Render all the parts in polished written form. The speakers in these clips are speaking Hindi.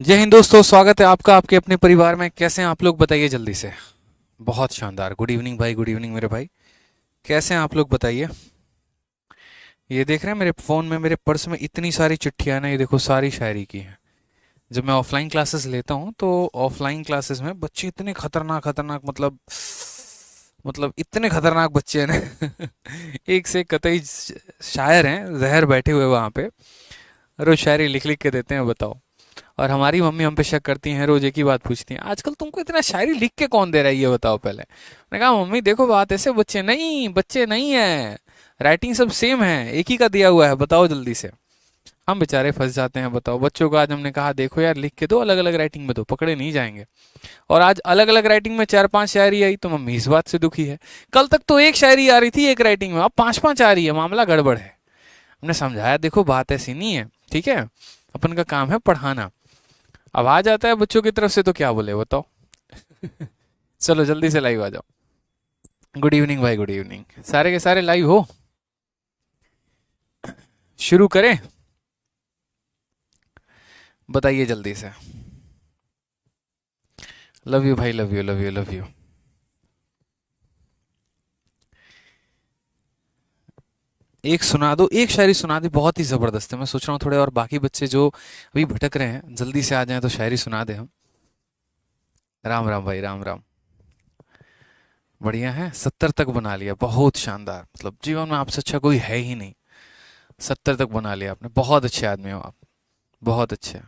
जय हिंद दोस्तों, स्वागत है आपका आपके अपने परिवार में। कैसे हैं आप लोग, बताइए जल्दी से। बहुत शानदार। गुड इवनिंग भाई, गुड इवनिंग मेरे भाई। कैसे हैं आप लोग, बताइए। ये देख रहे हैं मेरे फ़ोन में, मेरे पर्स में इतनी सारी चिट्ठियां ना, ये देखो सारी शायरी की हैं। जब मैं ऑफलाइन क्लासेस लेता हूँ तो ऑफलाइन क्लासेस में बच्चे इतने खतरनाक खतरनाक, मतलब इतने खतरनाक बच्चे हैं ना एक से एक कतई शायर हैं, जहर बैठे हुए वहाँ पे। रोज शायरी लिख लिख के देते हैं, बताओ। और हमारी मम्मी हम पे शक करती हैं, रोज एक ही बात पूछती हैं, आजकल तुमको इतना शायरी लिख के कौन दे रहा है, ये बताओ पहले। मैंने कहा मम्मी देखो, बात ऐसे, बच्चे नहीं है, राइटिंग सब सेम है, एक ही का दिया हुआ है, बताओ जल्दी से। हम बेचारे फंस जाते हैं, बताओ। बच्चों को आज हमने कहा देखो यार, लिख के दो, अलग अलग राइटिंग में दो, पकड़े नहीं जाएंगे। और आज अलग अलग राइटिंग में चार पांच शायरी आई तो मम्मी इस बात से दुखी है। कल तक तो एक शायरी आ रही थी एक राइटिंग में, अब पांच पांच आ रही है, मामला गड़बड़ है। हमने समझाया देखो बात ऐसी नहीं है, ठीक है, अपन का काम है पढ़ाना। अब आ जाता है बच्चों की तरफ से तो क्या बोले, बताओ। चलो जल्दी से लाइव आ जाओ। गुड इवनिंग भाई, गुड इवनिंग। सारे के सारे लाइव हो, शुरू करें। बताइए जल्दी से। लव यू भाई, love you love you love you. एक सुना दो, एक शायरी सुना दे, बहुत ही जबरदस्त है। मैं सोच रहा हूँ थोड़े और बाकी बच्चे जो अभी भटक रहे हैं जल्दी से आ जाएं तो शायरी सुना दे हम। राम राम भाई, राम राम। बढ़िया है, 70 तक बना लिया, बहुत शानदार। मतलब जीवन में आपसे अच्छा कोई है ही नहीं। 70 तक बना लिया आपने, बहुत अच्छे आदमी हो आप, बहुत अच्छे।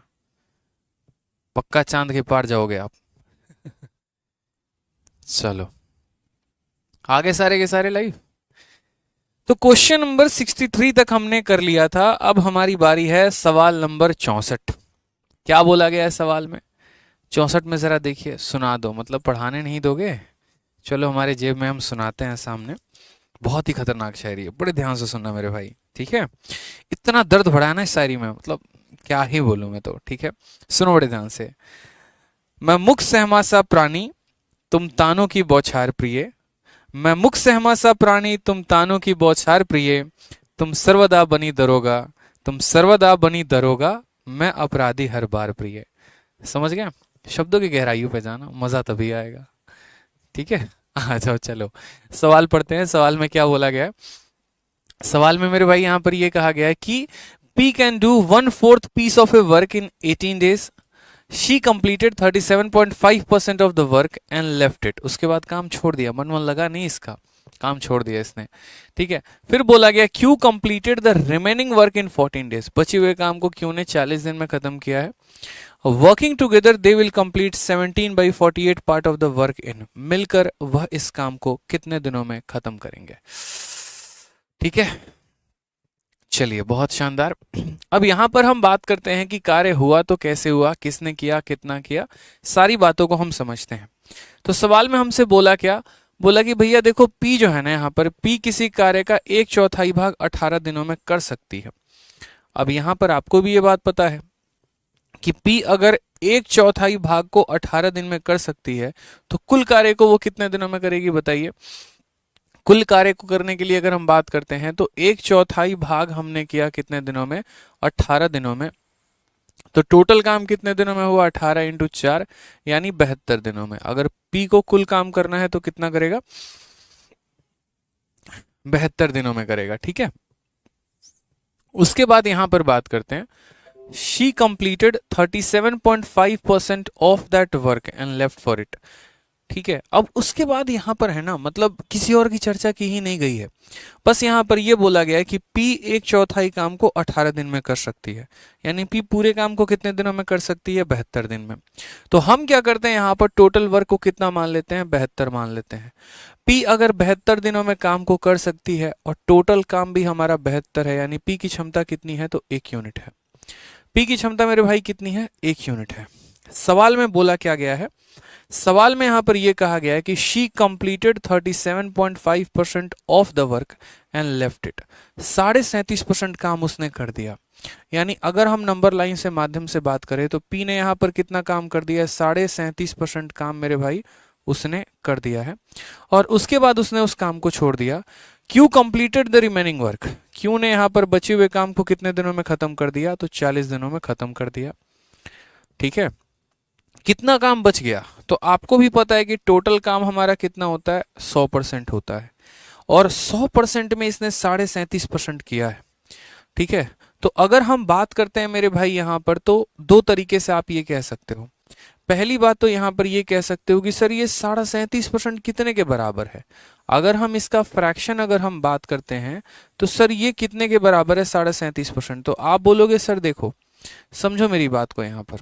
पक्का चांद के पार जाओगे आप। चलो आगे सारे के सारे लाइव। तो क्वेश्चन नंबर 63 तक हमने कर लिया था, अब हमारी बारी है सवाल नंबर 64। क्या बोला गया है सवाल में? 64 में जरा देखिए, सुना दो, मतलब पढ़ाने नहीं दोगे। चलो हमारे जेब में हम सुनाते हैं सामने। बहुत ही खतरनाक शायरी है, बड़े ध्यान से सुनना मेरे भाई, ठीक है। इतना दर्द भरा है ना इस शायरी में, मतलब क्या ही बोलूं मैं तो, ठीक है। सुनो बड़े ध्यान से। मैं मुख सहमा सा प्राणी, तुम तानों की बौछार प्रिय। मैं मुख सहमा सा प्राणी, तुम तानों की बौछार प्रिय। तुम सर्वदा बनी दरोगा, तुम सर्वदा बनी दरोगा। मैं अपराधी हर बार प्रिय। समझ गया? शब्दों की गहराइयों पे जाना, मजा तभी आएगा, ठीक है। आ जाओ चलो, सवाल पढ़ते हैं। सवाल में क्या बोला गया है? सवाल में मेरे भाई यहाँ पर ये कहा गया है कि P can do 1/4 piece of a work in 18 days. She completed 37.5% of the work and left it. उसके बाद काम छोड़ दिया, मन लगा नहीं इसका, काम छोड़ दिया इसने, ठीक है। फिर बोला गया Q completed the remaining work in 14 days. बचे हुए काम को Q ने 40 दिन में खत्म किया है। Working together they will complete 17/48 part of the work in. मिलकर वह इस काम को कितने दिनों में खत्म करेंगे? ठीक है, चलिए बहुत शानदार। अब यहां पर हम बात करते हैं कि कार्य हुआ तो कैसे हुआ, किसने किया, कितना किया, सारी बातों को हम समझते हैं। तो सवाल में हमसे बोला क्या? बोला कि भैया देखो पी जो है ना, यहाँ पर पी किसी कार्य का एक चौथाई भाग 18 दिनों में कर सकती है। अब यहां पर आपको भी ये बात पता है कि पी अगर एक चौथाई भाग को 18 दिन में कर सकती है तो कुल कार्य को वो कितने दिनों में करेगी, बताइए। कुल कार्य को करने के लिए अगर हम बात करते हैं तो एक चौथाई भाग हमने किया कितने दिनों में? 18 दिनों में। तो टोटल काम कितने दिनों में हुआ? 18 इंटू 4 यानी 72 दिनों में। अगर पी को कुल काम करना है तो कितना करेगा? 72 दिनों में करेगा, ठीक है। उसके बाद यहां पर बात करते हैं, she completed 37.5% of that work and left for it, ठीक है। अब उसके बाद यहाँ पर है ना, मतलब किसी और की चर्चा की ही नहीं गई है, बस यहाँ पर यह बोला गया है कि पी एक चौथाई काम को 18 दिन में कर सकती है। यानी पी पूरे काम को कितने दिनों में कर सकती है? 72 दिन में। तो हम क्या करते हैं, यहाँ पर टोटल वर्क को कितना मान लेते हैं? 72 मान लेते हैं। पी अगर 72 दिनों में काम को कर सकती है और टोटल काम भी हमारा 72 है, यानी पी की क्षमता कितनी है? तो 1 यूनिट है। पी की क्षमता मेरे भाई कितनी है? 1 यूनिट है। सवाल में बोला क्या गया है? सवाल में यहां पर यह कहा गया है कि she completed 37.5% of the work and left it. 37.5% काम उसने कर दिया। यानी अगर हम नंबर लाइन से माध्यम से बात करें तो पी ने यहां पर कितना काम कर दिया है? 37.5% काम मेरे भाई उसने कर दिया है। और उसके बाद उसने उस काम को छोड़ दिया। Q completed the remaining work. Q ने यहां पर बचे हुए काम को कितने दिनों में खत्म कर दिया? तो 40 दिनों में खत्म कर दिया। ठीक है, कितना काम बच गया? तो आपको भी पता है कि टोटल काम हमारा कितना होता है, 100% होता है, और 100% में इसने 37.5% किया है। ठीक है, तो अगर हम बात करते हैं मेरे भाई यहाँ पर, तो दो तरीके से आप ये कह सकते हो। पहली बात तो यहाँ पर ये कह सकते हो कि सर ये 37.5% कितने के बराबर है? अगर हम इसका फ्रैक्शन अगर हम बात करते हैं तो सर ये कितने के बराबर है 37.5%? तो आप बोलोगे सर देखो, समझो मेरी बात को, यहाँ पर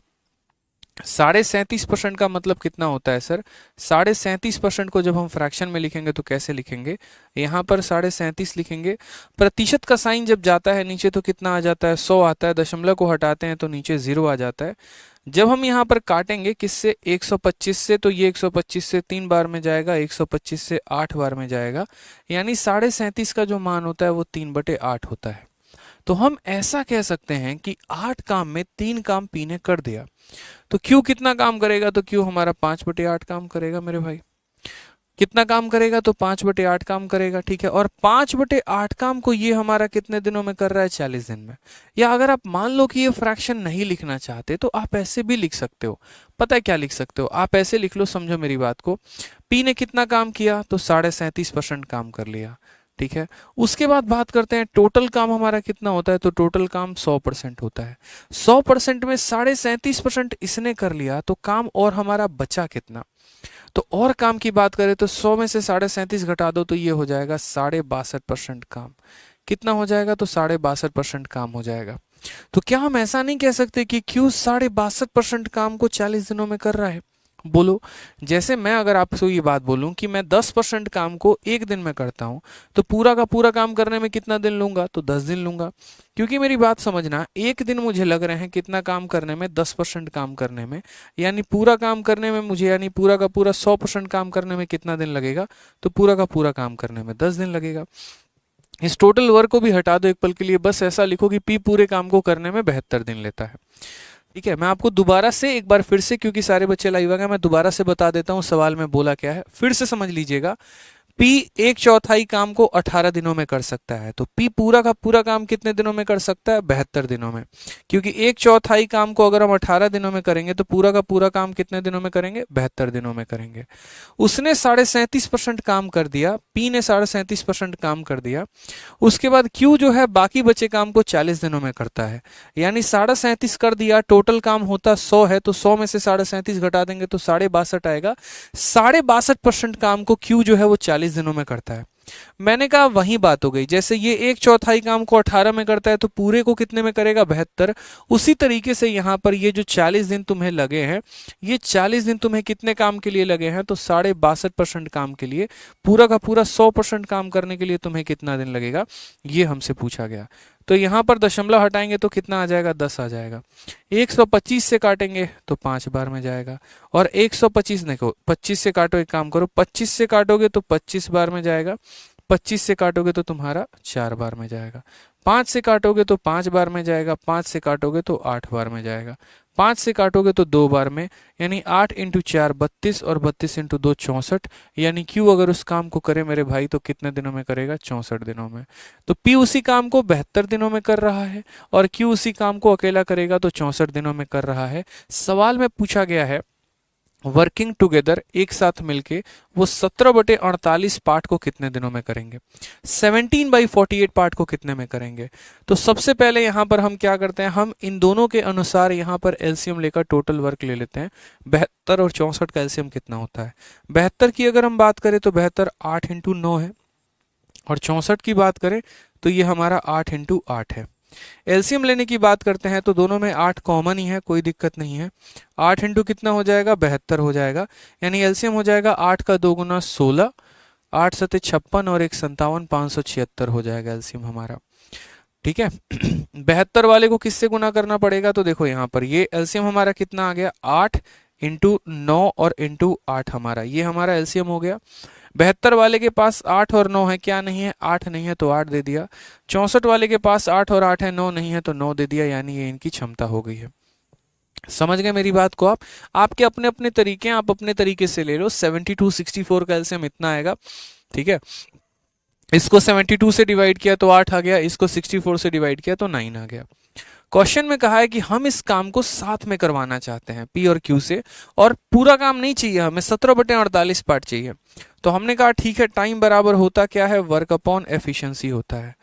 37.5% का मतलब कितना होता है सर? 37.5% को जब हम फ्रैक्शन में लिखेंगे तो कैसे लिखेंगे? यहाँ पर 37.5 लिखेंगे, प्रतिशत का साइन जब जाता है नीचे तो कितना आ जाता है, 100 आता है, दशमलव को हटाते हैं तो नीचे 0 आ जाता है। जब हम यहाँ पर काटेंगे किससे, 125 से, तो ये 125 से 3 बार में जाएगा, 125 से 8 बार में जाएगा, यानी 37.5 का जो मान होता है वो 3/8 होता है। तो हम ऐसा कह सकते हैं कि 8 काम में 3 काम पी ने कर दिया। तो क्यू कितना काम करेगा? तो क्यू हमारा 5/8 काम करेगा मेरे भाई। कितना काम करेगा? तो 5/8 काम करेगा। ठीक है, और 5/8 काम को ये हमारा कितने दिनों में कर रहा है? 40 दिन में। या अगर आप मान लो कि ये फ्रैक्शन नहीं लिखना चाहते तो आप ऐसे भी लिख सकते हो। पता है क्या लिख सकते हो? आप ऐसे लिख लो, समझो मेरी बात को, पी ने कितना काम किया? तो 37.5% काम कर लिया। ठीक है, उसके बाद बात करते हैं टोटल काम हमारा कितना होता है। तो टोटल काम 100% होता है। 100% में 37.5% इसने कर लिया, तो काम और हमारा बचा कितना? तो और काम की बात करें तो 100 में से 37.5 घटा दो तो ये हो जाएगा 62.5% काम। कितना हो जाएगा? तो 62.5% काम हो जाएगा। तो क्या हम ऐसा नहीं कह सकते कि क्यों 62.5% काम को 40 दिनों में कर रहा है? बोलो, जैसे मैं अगर आपसे ये बात बोलूं कि मैं 10% काम को एक दिन में करता हूं, तो पूरा का पूरा काम करने में कितना दिन लूंगा? तो 10 दिन लूंगा। क्योंकि मेरी बात समझना, एक दिन मुझे लग रहे हैं कितना काम करने में? 10% काम करने में, यानी पूरा काम करने में मुझे, यानी पूरा का पूरा 100% काम करने में कितना दिन लगेगा? तो पूरा का पूरा काम करने में 10 दिन लगेगा। इस टोटल वर्क को भी हटा दो एक पल के लिए, बस ऐसा लिखो कि पी पूरे काम को करने में 72 दिन लेता है। ठीक है, मैं आपको दोबारा से एक बार फिर से, क्योंकि सारे बच्चे लाइव आ गए, मैं दोबारा से बता देता हूं सवाल में बोला क्या है, फिर से समझ लीजिएगा। पी 1/4 काम को 18 दिनों में कर सकता है, तो पी पूरा का पूरा काम कितने दिनों में कर सकता है? 72 दिनों में। क्योंकि 1/4 काम को अगर हम 18 दिनों में करेंगे तो पूरा का पूरा काम कितने दिनों में करेंगे? 72 दिनों में करेंगे। उसने 37.5% काम कर दिया, पी ने 37.5% काम कर दिया। उसके बाद क्यू जो है बाकी बचे काम को 40 दिनों में करता है, यानी 37.5 कर दिया, टोटल काम होता 100 है, तो 100 में से 37.5 घटा देंगे तो 62.5 आएगा। 62.5% काम को क्यू जो है वो 40 दिनों में करता है। मैंने कहा वही बात हो गई, जैसे ये 1/4 काम को 18 में करता है तो पूरे को कितने में करेगा? 72। उसी तरीके से यहाँ पर ये जो 40 दिन तुम्हें लगे हैं, ये 40 दिन तुम्हें कितने काम के लिए लगे हैं? तो 62.5% काम के लिए। पूरा का पूरा 100% काम करने के लिए तुम्हें कितना दिन लगेगा? ये हमसे पूछा गया। तो यहाँ पर दशमलव हटाएंगे तो कितना आ जाएगा? 10 आ जाएगा। 125 से काटेंगे तो 5 बार में जाएगा, और 125 देखो, 25 से काटो, एक काम करो, 25 से काटोगे तो 25 बार में जाएगा, 25 से काटोगे तो तुम्हारा 4 बार में जाएगा, 5 से काटोगे तो 5 बार में जाएगा, 5 से काटोगे तो 8 बार में जाएगा, 5 से काटोगे तो 2 बार में, यानी 8 × 4 32, और 32 × 2 64। यानी क्यू अगर उस काम को करे मेरे भाई तो कितने दिनों में करेगा? 64 दिनों में। तो पी उसी काम को 72 दिनों में कर रहा है, और क्यू उसी काम को अकेला करेगा तो 64 दिनों में कर रहा है। सवाल में पूछा गया है वर्किंग टुगेदर, एक साथ मिलके वो 17/48 पार्ट को कितने दिनों में करेंगे? 17/48 पार्ट को कितने में करेंगे? तो सबसे पहले यहाँ पर हम क्या करते हैं, हम इन दोनों के अनुसार यहाँ पर एलसीएम लेकर टोटल वर्क ले लेते हैं। 72 और 64 का एलसीएम कितना होता है? 72 की अगर हम बात करें तो 72 8 × 9 है, और 64 की बात करें तो ये हमारा 8 × 8 है। एलसीएम लेने की बात करते हैं तो दोनों में 8 कॉमन ही है, कोई दिक्कत नहीं है। 8 × कितना हो जाएगा? 72 हो जाएगा, यानी एलसीएम हो जाएगा 8 का 2 × 16, 8 × 7 = 56, और 1 × 57 576 हो जाएगा एलसीएम हमारा। ठीक है, 72 वाले को किससे गुना करना पड़ेगा? तो देखो यहाँ पर ये एलसीएम हमारा कितना आ गया? 8 × 9 और × 8 हमारा, ये हमारा एलसीएम हो गया। 72 वाले के पास 8 और 9 है, क्या नहीं है? 8 नहीं है तो 8 दे दिया। 64 वाले के पास 8 और 8 है, 9 नहीं है तो 9 दे दिया, यानी ये इनकी क्षमता हो गई है। समझ गए मेरी बात को आप? आपके अपने अपने तरीके हैं, आप अपने तरीके से ले लो। 72 64 का एलसीएम इतना आएगा। ठीक है, इसको 72 से डिवाइड किया तो 8 आ गया, इसको 64 से डिवाइड किया तो 9 आ गया। क्वेश्चन में कहा है कि हम इस काम को साथ में करवाना चाहते हैं P और Q से, और पूरा काम नहीं चाहिए हमें, 17/48 पार्ट चाहिए। तो हमने कहा ठीक है, टाइम बराबर होता क्या है, वर्क अपॉन एफिशिएंसी होता है।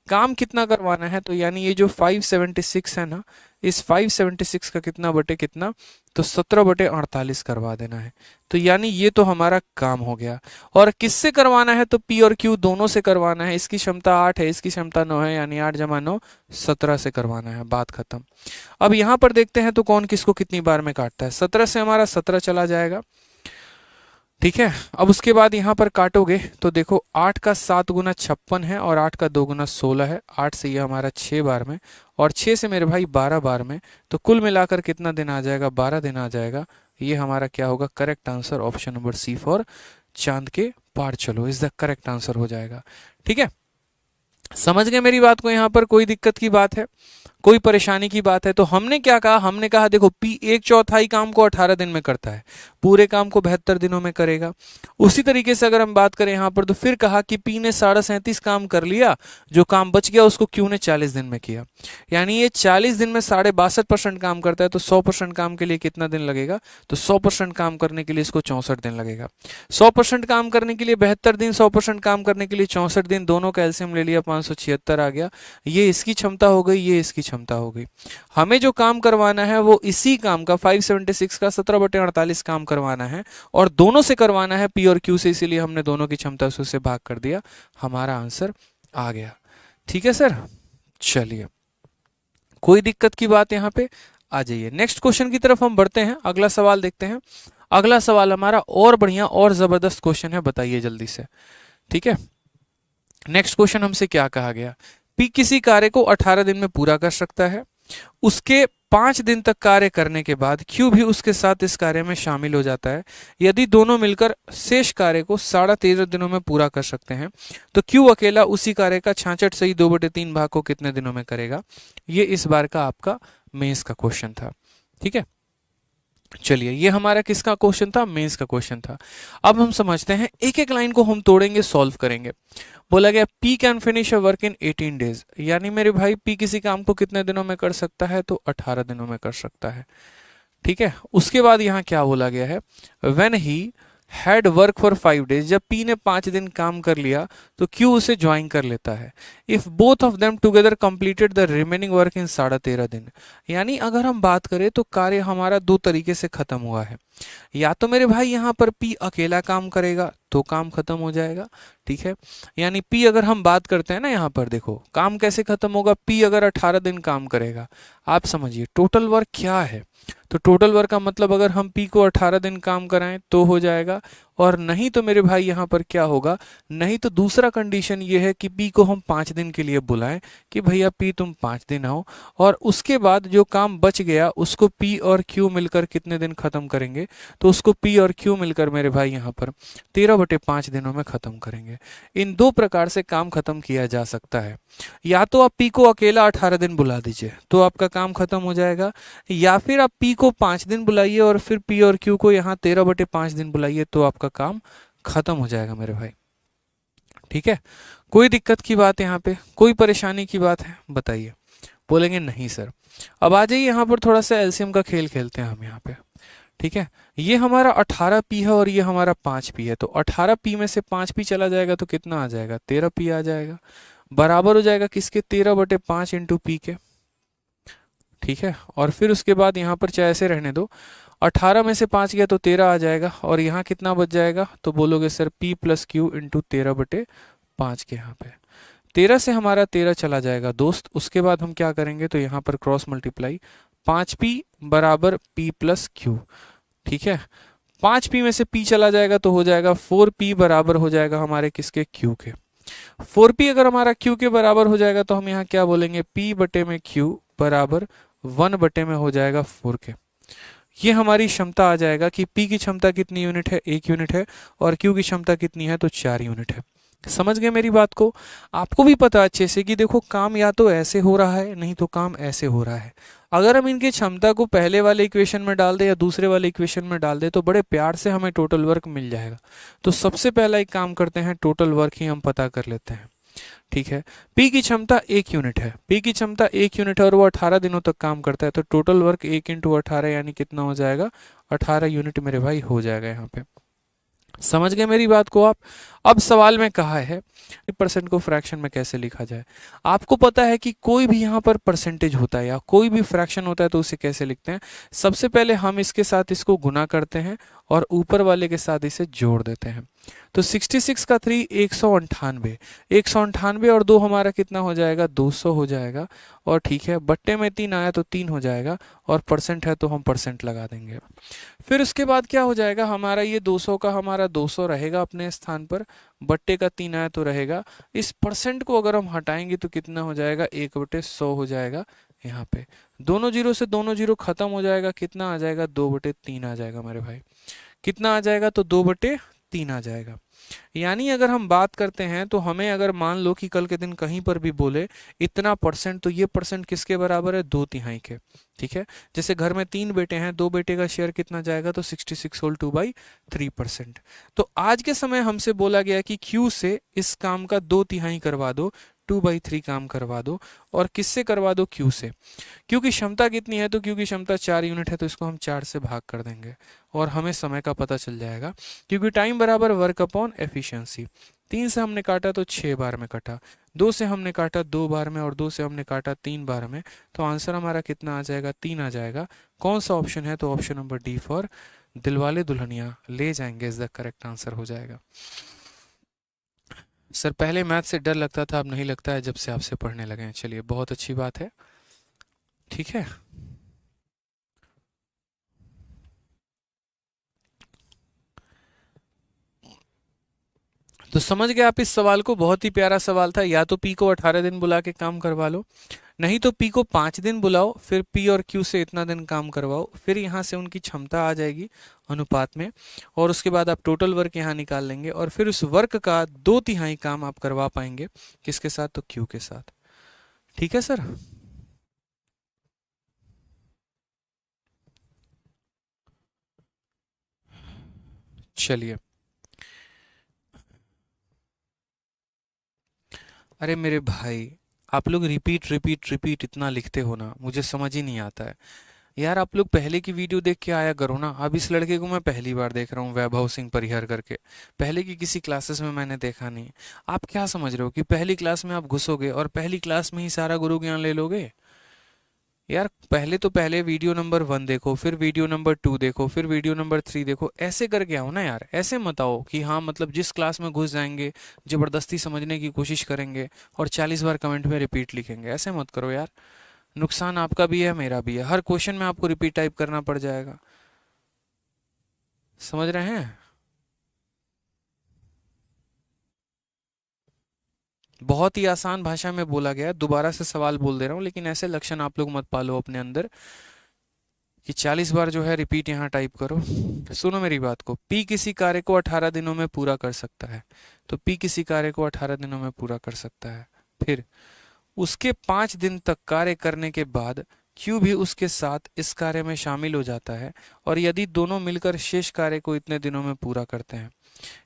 काम कितना करवाना है, तो यानी ये जो 576 है ना, इस 576 का कितना बटे कितना, तो 17/48 करवा देना है। तो यानी ये तो हमारा काम हो गया। और किससे करवाना है, तो P और Q दोनों से करवाना है। इसकी क्षमता 8 है, इसकी क्षमता 9 है, यानी 8 × 9 17 से करवाना है। बात खत्म। अब यहां पर देखते हैं तो कौन किसको कितनी बार में काटता है। 17 से हमारा 17 चला जाएगा, ठीक है। अब उसके बाद यहाँ पर काटोगे तो देखो 8 का 7 गुना 56 है, और 8 का 2 गुना 16 है। 8 से ये हमारा 6 बार में, और 6 से मेरे भाई 12 बार में। तो कुल मिलाकर कितना दिन आ जाएगा, 12 दिन आ जाएगा। ये हमारा क्या होगा, correct answer option number C for चांद के पार चलो इज द करेक्ट आंसर हो जाएगा। ठीक है, समझ गए मेरी बात को। यहाँ पर कोई दिक्कत की बात है, कोई परेशानी की बात है? तो हमने क्या कहा, हमने कहा देखो P 1/4 काम को 18 दिन में करता है, पूरे काम को 72 दिनों में करेगा। उसी तरीके से अगर हम बात करें यहाँ पर, तो फिर कहा कि P ने 37.5 काम कर लिया, जो काम बच गया उसको Q ने 40 दिन में किया। यानी ये 40 दिन में 62.5% काम करता है, तो 100% काम के लिए कितना दिन लगेगा, तो 100% काम करने के लिए इसको 64 दिन लगेगा। 100% काम करने के लिए 72 दिन, 100% काम करने के लिए 64 दिन, दोनों का एलसीएम ले लिया, 576 आ गया। ये इसकी क्षमता हो गई, ये इसकी क्षमता हो गई। हमें जो काम करवाना है वो इसी काम का 576 का 17/48 काम करवाना है, और दोनों से करवाना है P और Q से, इसीलिए हमने दोनों की क्षमता से भाग कर दिया, हमारा आंसर आ गया। ठीक है सर, चलिए कोई दिक्कत की बात यहाँ पे? आ जाइए नेक्स्ट क्वेश्चन की तरफ हम बढ़ते हैं, अगला सवाल देखते हैं। अगला सवाल हमारा और बढ़िया और जबरदस्त क्वेश्चन है, बताइए जल्दी से। ठीक है, नेक्स्ट क्वेश्चन हमसे क्या कहा गया, P किसी कार्य को 18 दिन में पूरा कर सकता है, उसके 5 दिन तक कार्य करने के बाद Q भी उसके साथ इस कार्य में शामिल हो जाता है। यदि दोनों मिलकर शेष कार्य को 13.5 दिनों में पूरा कर सकते हैं, तो Q अकेला उसी कार्य का 66 सही 2/3 भाग को कितने दिनों में करेगा? ये इस बार का आपका मेंस का क्वेश्चन था। ठीक है, चलिए ये हमारा किसका क्वेश्चन था, मेंस का क्वेश्चन था। अब हम समझते हैं, एक एक लाइन को हम तोड़ेंगे, सॉल्व करेंगे। बोला गया P can finish a work in 18 days, यानी मेरे भाई P किसी काम को कितने दिनों में कर सकता है, तो 18 दिनों में कर सकता है। ठीक है, उसके बाद यहाँ क्या बोला गया है, when he had work for 5 days, जब P ने 5 दिन काम कर लिया तो Q उसे ज्वाइन कर लेता है। If both of them together completed the remaining work इन 13.5 दिन, यानी अगर हम बात करें तो कार्य हमारा दो तरीके से खत्म हुआ है। या तो मेरे भाई यहाँ पर P अकेला काम करेगा तो काम खत्म हो जाएगा। ठीक है, यानी P अगर हम बात करते हैं ना, यहाँ पर देखो काम कैसे खत्म होगा, P अगर 18 दिन काम करेगा, आप समझिए टोटल वर्क क्या है, तो टोटल वर्क का मतलब अगर हम P को 18 दिन काम कराएं तो हो जाएगा, और नहीं तो मेरे भाई यहाँ पर क्या होगा, नहीं तो दूसरा कंडीशन ये है कि P को हम 5 दिन के लिए बुलाएं कि भैया P तुम 5 दिन आओ, और उसके बाद जो काम बच गया उसको P और Q मिलकर कितने दिन खत्म करेंगे, तो उसको P और Q मिलकर मेरे भाई यहाँ पर 13/5 दिनों में खत्म करेंगे। इन दो प्रकार से काम खत्म किया जा सकता है। या तो आप P को अकेला 18 दिन बुला दीजिए तो आपका काम खत्म हो जाएगा, या फिर आप P को 5 दिन बुलाइए और फिर P और Q को यहाँ 13/5 दिन बुलाइए तो आपका काम खत्म हो जाएगा मेरे भाई। ठीक है, कोई दिक्कत की बात यहाँ पे, कोई परेशानी की बात है बताइए? बोलेंगे नहीं सर। अब आ जाइए यहाँ पर थोड़ा सा एलसीएम का खेल खेलते हैं हम यहाँ पे। ठीक है, ये हमारा 18P है और ये हमारा 5P है, तो 18P में से 5P चला जाएगा तो कितना आ जाएगा, 13P आ जाएगा, बराबर हो जाएगा किसके, 13/5 इंटू P के। ठीक है, और फिर उसके बाद यहाँ पर चाहे ऐसे रहने दो, 18 में से 5 गया तो 13 आ जाएगा, और यहाँ कितना बच जाएगा, तो बोलोगे सर P + Q इंटू 13/5 के। यहाँ पे 13 से हमारा 13 चला जाएगा दोस्त। उसके बाद हम क्या करेंगे, तो यहाँ पर क्रॉस मल्टीप्लाई, 5P बराबर P + Q। ठीक है, 5P में से P चला जाएगा तो हो जाएगा 4P बराबर हो जाएगा हमारे किसके, Q के। 4P अगर हमारा Q के बराबर हो जाएगा तो हम यहाँ क्या बोलेंगे, P बटे में Q बराबर 1 बटे में हो जाएगा 4 के। ये हमारी क्षमता आ जाएगा कि P की क्षमता कितनी यूनिट है, 1 यूनिट है, और Q की क्षमता कितनी है, तो 4 यूनिट है। समझ गए मेरी बात को? आपको भी पता अच्छे से कि देखो काम या तो ऐसे हो रहा है, नहीं तो काम ऐसे हो रहा है। अगर हम इनकी क्षमता को पहले वाले इक्वेशन में डाल दें या दूसरे वाले इक्वेशन में डाल दें तो बड़े प्यार से हमें टोटल वर्क मिल जाएगा। तो सबसे पहला एक काम करते हैं, टोटल वर्क ही हम पता कर लेते हैं। ठीक है। पी की क्षमता 1 यूनिट है, पी की क्षमता 1 यूनिट है और वो 18 दिनों तक काम करता है, तो टोटल वर्क 1 × 18 यानी कितना हो जाएगा, 18 यूनिट मेरे भाई हो जाएगा यहाँ पे। समझ गए मेरी बात को आप। अब सवाल में कहा है परसेंट को फ्रैक्शन में कैसे लिखा जाए। आपको पता है कि कोई भी यहाँ पर परसेंटेज होता है या कोई भी फ्रैक्शन होता है तो उसे कैसे लिखते हैं। सबसे पहले हम इसके साथ इसको गुना करते हैं और ऊपर वाले के साथ इसे जोड़ देते हैं। तो 66 का 3 198, 198 और 2 हमारा कितना हो जाएगा, 200 हो जाएगा। और ठीक है, बट्टे में 3 आया तो 3 हो जाएगा और परसेंट है तो हम परसेंट लगा देंगे। फिर उसके बाद क्या हो जाएगा, हमारा ये 200 का हमारा 200 रहेगा अपने स्थान पर, बट्टे का 3 आया तो रहेगा। इस परसेंट को अगर हम हटाएंगे तो कितना हो जाएगा, 1/100 हो जाएगा। यहाँ पे दोनों जीरो से दोनों जीरो खत्म हो जाएगा, कितना आ जाएगा, 2/3 आ जाएगा मेरे भाई। कितना आ जाएगा, तो 2/3 आ जाएगा। यानी अगर हम बात करते हैं तो हमें अगर मान लो कि कल के दिन कहीं पर भी बोले इतना परसेंट, तो ये परसेंट किसके बराबर है, 2/3 के। ठीक है, जैसे घर में 3 बेटे हैं, 2 बेटे का शेयर कितना जाएगा, तो 66 होल 2/3%। तो आज के समय हमसे बोला गया कि Q से इस काम का 2/3 करवा दो, 2/3 काम करवा दो। और किससे करवा दो, Q से। Q की क्षमता कितनी है, तो Q की क्षमता 4 यूनिट है, तो इसको हम 4 से भाग कर देंगे और हमें समय का पता चल जाएगा। क्योंकि टाइम बराबर वर्क अपॉन एफिशिएंसी। 3 से हमने काटा तो 6 बार में कटा, 2 से हमने काटा 2 बार में और 2 से हमने काटा 3 बार में। तो आंसर हमारा कितना आ जाएगा, 3 आ जाएगा। कौन सा ऑप्शन है, तो option number D for Dilwale Dulhania ले जाएंगे इज द करेक्ट आंसर हो जाएगा। सर पहले मैथ से डर लगता था, अब नहीं लगता है जब से आपसे पढ़ने लगे हैं। चलिए बहुत अच्छी बात है, ठीक है। तो समझ गए आप इस सवाल को, बहुत ही प्यारा सवाल था। या तो पी को 18 दिन बुला के काम करवा लो, नहीं तो पी को 5 दिन बुलाओ, फिर पी और क्यू से इतना दिन काम करवाओ, फिर यहाँ से उनकी क्षमता आ जाएगी अनुपात में, और उसके बाद आप टोटल वर्क यहाँ निकाल लेंगे और फिर उस वर्क का 2/3 काम आप करवा पाएंगे। किसके साथ, तो क्यू के साथ। ठीक है सर। चलिए, अरे मेरे भाई, आप लोग रिपीट रिपीट रिपीट इतना लिखते हो ना, मुझे समझ ही नहीं आता है यार। आप लोग पहले की वीडियो देख के आया करो ना। अब इस लड़के को मैं पहली बार देख रहा हूँ, वैभव सिंह परिहर करके। पहले की किसी क्लासेस में मैंने देखा नहीं। आप क्या समझ रहे हो कि पहली क्लास में आप घुसोगे और पहली क्लास में ही सारा गुरु ज्ञान ले लोगे? यार पहले तो पहले वीडियो नंबर 1 देखो, फिर वीडियो नंबर 2 देखो, फिर वीडियो नंबर 3 देखो, ऐसे करके आओ ना यार। ऐसे मत आओ कि हाँ मतलब जिस क्लास में घुस जाएंगे जबरदस्ती समझने की कोशिश करेंगे और 40 बार कमेंट में रिपीट लिखेंगे। ऐसे मत करो यार, नुकसान आपका भी है मेरा भी है। हर क्वेश्चन में आपको रिपीट टाइप करना पड़ जाएगा। समझ रहे हैं? बहुत ही आसान भाषा में बोला गया है, दोबारा से सवाल बोल दे रहा हूँ, लेकिन ऐसे लक्षण आप लोग मत पालो अपने अंदर कि 40 बार जो है रिपीट यहाँ टाइप करो। सुनो मेरी बात को, पी किसी कार्य को 18 दिनों में पूरा कर सकता है, तो पी किसी कार्य को 18 दिनों में पूरा कर सकता है। फिर उसके 5 दिन तक कार्य करने के बाद क्यू भी उसके साथ इस कार्य में शामिल हो जाता है, और यदि दोनों मिलकर शेष कार्य को इतने दिनों में पूरा करते हैं।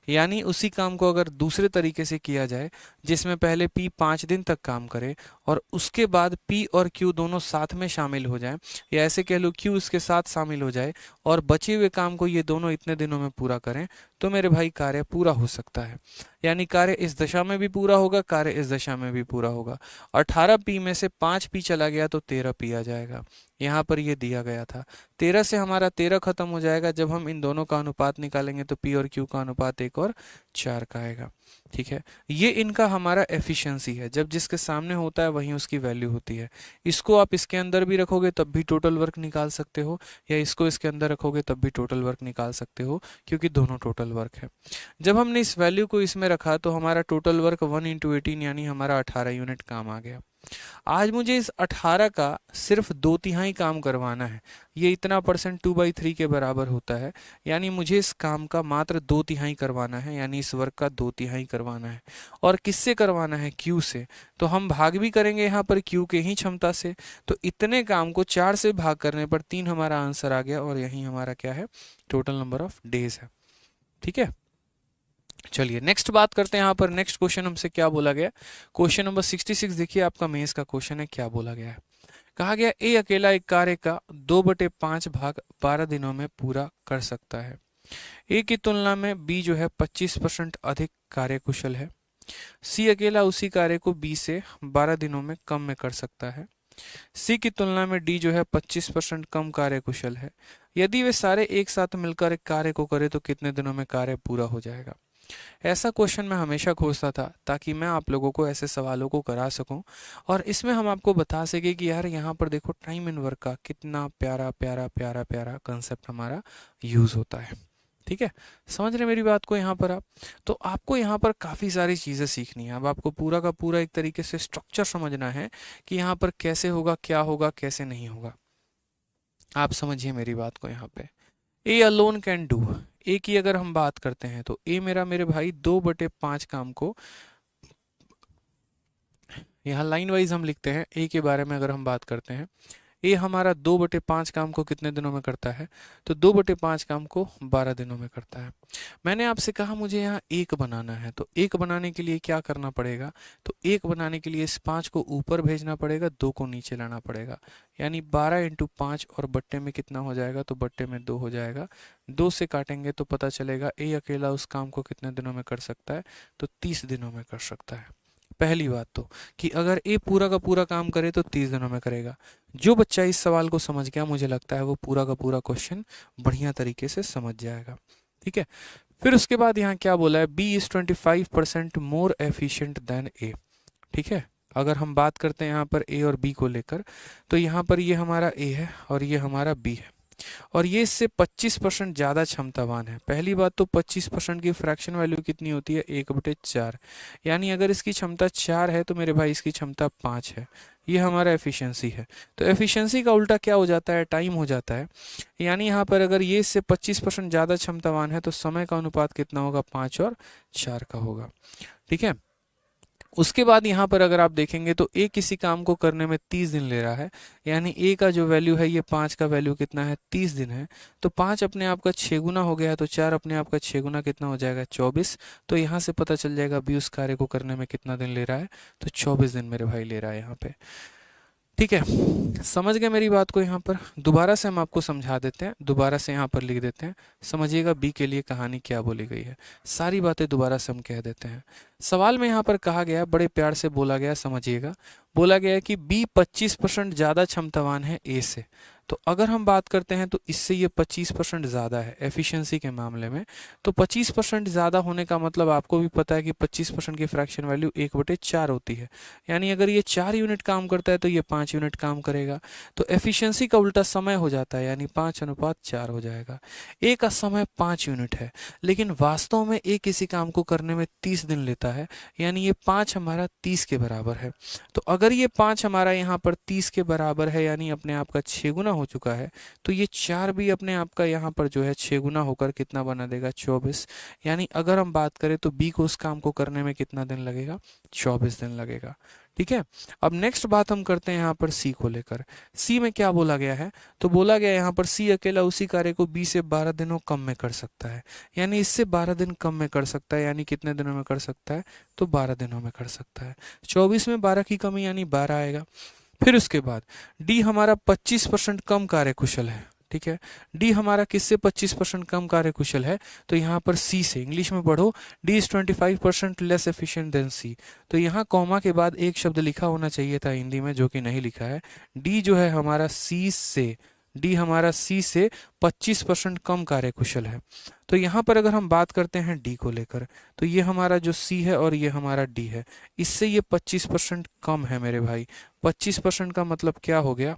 यानी उसी काम को अगर दूसरे तरीके से किया जाए, जिसमें पहले P 5 दिन तक काम करे और उसके बाद P और Q दोनों साथ में शामिल हो जाएं, या ऐसे कह लो Q उसके साथ शामिल हो जाए और बचे हुए काम को ये दोनों इतने दिनों में पूरा करें, तो मेरे भाई कार्य पूरा हो सकता है। यानी कार्य इस दशा में भी पूरा होगा, कार्य इस दशा में भी पूरा होगा। 18P में से 5P चला गया तो 13P आ जाएगा। यहाँ पर ये दिया गया था। 13 से हमारा 13 खत्म हो जाएगा। जब हम इन दोनों का अनुपात निकालेंगे तो P और Q का अनुपात 1 और 4 का आएगा। ठीक है, ये इनका हमारा एफिशिएंसी है। जब जिसके सामने होता है वहीं उसकी वैल्यू होती है। इसको आप इसके अंदर भी रखोगे तब भी टोटल वर्क निकाल सकते हो, या इसको इसके अंदर रखोगे तब भी टोटल वर्क निकाल सकते हो, क्योंकि दोनों टोटल वर्क है। जब हमने इस वैल्यू को इसमें रखा तो हमारा टोटल वर्क 1 × 18 यानी हमारा 18 यूनिट काम आ गया। आज मुझे इस 18 का सिर्फ 2/3 काम करवाना है। ये इतना परसेंट 2/3 के बराबर होता है, यानी मुझे इस काम का मात्र 2/3 करवाना है, यानी इस वर्क का 2/3 करवाना है। और किससे करवाना है? Q से। तो हम भाग भी करेंगे यहाँ पर Q के ही क्षमता से। तो इतने काम को 4 से भाग करने पर 3 हमारा आंसर आ गया, और यही हमारा क्या है? टोटल नंबर ऑफ डेज है। ठीक है, चलिए नेक्स्ट बात करते हैं यहाँ पर। नेक्स्ट क्वेश्चन हमसे क्या बोला गया, क्वेश्चन नंबर 66 देखिए आपका मेंस का क्वेश्चन है। क्या बोला गया है, कहा गया ए अकेला एक कार्य का 2/5 भाग 12 दिनों में पूरा कर सकता है। ए की तुलना में बी जो है 25% अधिक कार्यकुशल है। सी अकेला उसी कार्य को बी से 12 दिनों में कम में कर सकता है। सी की तुलना में डी जो है 25% कम कार्यकुशल है। यदि वे सारे एक साथ मिलकर एक कार्य को करें तो कितने दिनों में कार्य पूरा हो जाएगा। ऐसा क्वेश्चन मैं हमेशा खोजता था ताकि मैं आप लोगों को ऐसे सवालों को करा सकूं और इसमें हम आपको बता सके कि यार यहाँ पर देखो टाइम एंड वर्क का कितना प्यारा प्यारा प्यारा प्यारा कंसेप्ट हमारा यूज होता है। ठीक है, समझ रहे मेरी बात को यहाँ पर आप। तो आपको यहाँ पर काफ़ी सारी चीज़ें सीखनी है। अब आपको पूरा का पूरा एक तरीके से स्ट्रक्चर समझना है कि यहाँ पर कैसे होगा, क्या होगा, कैसे नहीं होगा। आप समझिए मेरी बात को यहाँ पे। ए अलोन कैन डू, ए की अगर हम बात करते हैं तो ए मेरे भाई 2/5 काम को, यहाँ लाइन वाइज हम लिखते हैं। ए के बारे में अगर हम बात करते हैं, ए हमारा 2/5 काम को कितने दिनों में करता है, तो 2/5 काम को 12 दिनों में करता है। मैंने आपसे कहा मुझे यहाँ एक बनाना है, तो एक बनाने के लिए क्या करना पड़ेगा, तो एक बनाने के लिए इस 5 को ऊपर भेजना पड़ेगा, 2 को नीचे लाना पड़ेगा। यानी 12 × 5 और बट्टे में कितना हो जाएगा, तो बट्टे में 2 हो जाएगा। 2 से काटेंगे तो पता चलेगा ए अकेला उस काम को कितने दिनों में कर सकता है, तो 30 दिनों में कर सकता है। पहली बात तो कि अगर ए पूरा का पूरा काम करे तो 30 दिनों में करेगा। जो बच्चा इस सवाल को समझ गया मुझे लगता है वो पूरा का पूरा क्वेश्चन बढ़िया तरीके से समझ जाएगा। ठीक है, फिर उसके बाद यहाँ क्या बोला है, B is 25% more efficient than A. ठीक है, अगर हम बात करते हैं यहाँ पर ए और बी को लेकर, तो यहाँ पर ये हमारा ए है और ये हमारा बी है और ये इससे 25% ज़्यादा क्षमतावान है। पहली बात तो 25% की फ्रैक्शन वैल्यू कितनी होती है, 1/4। यानी अगर इसकी क्षमता 4 है तो मेरे भाई इसकी क्षमता 5 है। ये हमारा एफिशिएंसी है। तो एफिशिएंसी का उल्टा क्या हो जाता है, टाइम हो जाता है। यानी यहाँ पर अगर ये इससे 25% ज़्यादा क्षमतावान है तो समय का अनुपात कितना होगा, 5 और 4 का होगा। ठीक है, उसके बाद यहाँ पर अगर आप देखेंगे तो ए किसी काम को करने में 30 दिन ले रहा है। यानी ए का जो वैल्यू है, ये 5 का वैल्यू कितना है, 30 दिन है। तो 5 अपने आप का 6 गुना हो गया, तो 4 अपने आप का 6 गुना कितना हो जाएगा, 24। तो यहाँ से पता चल जाएगा बी उस कार्य को करने में कितना दिन ले रहा है, तो 24 दिन मेरे भाई ले रहा है यहाँ पे। ठीक है, समझ गए मेरी बात को। यहाँ पर दोबारा से हम आपको समझा देते हैं, दोबारा से यहाँ पर लिख देते हैं, समझिएगा बी के लिए कहानी क्या बोली गई है। सारी बातें दोबारा से हम कह देते हैं। सवाल में यहाँ पर कहा गया, बड़े प्यार से बोला गया, समझिएगा। बोला गया है कि बी 25% ज़्यादा क्षमतावान है ए से। तो अगर हम बात करते हैं तो इससे ये 25% ज़्यादा है एफिशिएंसी के मामले में। तो 25% ज़्यादा होने का मतलब आपको भी पता है कि 25% की फ्रैक्शन वैल्यू 1/4 होती है। यानी अगर ये 4 यूनिट काम करता है तो ये 5 यूनिट काम करेगा। तो एफिशिएंसी का उल्टा समय हो जाता है, यानी 5:4 हो जाएगा। ए का समय 5 यूनिट है, लेकिन वास्तव में ए किसी काम को करने में 30 दिन लेता है। यानी ये 5 हमारा 30 के बराबर है। तो अगर ये 5 हमारा यहाँ पर 30 के बराबर है, यानी अपने आप का 6 गुना हो चुका है, तो ये 4 भी अपने आप का यहाँ पर जो है 6 गुना होकर कितना बना देगा, 24। यानी अगर हम बात करें तो बी को उस काम को करने में कितना दिन लगेगा, 24 दिन लगेगा। ठीक है, अब नेक्स्ट बात हम करते हैं यहाँ पर सी को लेकर। सी में क्या बोला गया है, तो बोला गया यहाँ पर सी अकेला उसी कार्य को बी से 12 दिनों कम में कर सकता है। यानी इससे 12 दिन कम में कर सकता है। यानी कितने दिनों में कर सकता है, तो 12 दिनों में कर सकता है। 24 में 12 की कमी यानी 12 आएगा। फिर उसके बाद डी हमारा 25% कम कार्यकुशल है। ठीक है, डी हमारा किससे 25% कम कार्यकुशल है, तो यहाँ पर सी से, इंग्लिश में पढ़ो, D is 25% less efficient than C. तो यहाँ कॉमा के बाद एक शब्द लिखा होना चाहिए था हिंदी में, जो कि नहीं लिखा है। डी जो है हमारा सी से, डी हमारा सी से 25% कम कार्यकुशल है। तो यहाँ पर अगर हम बात करते हैं डी को लेकर, तो ये हमारा जो सी है और ये हमारा डी है, इससे ये 25% कम है मेरे भाई। 25% का मतलब क्या हो गया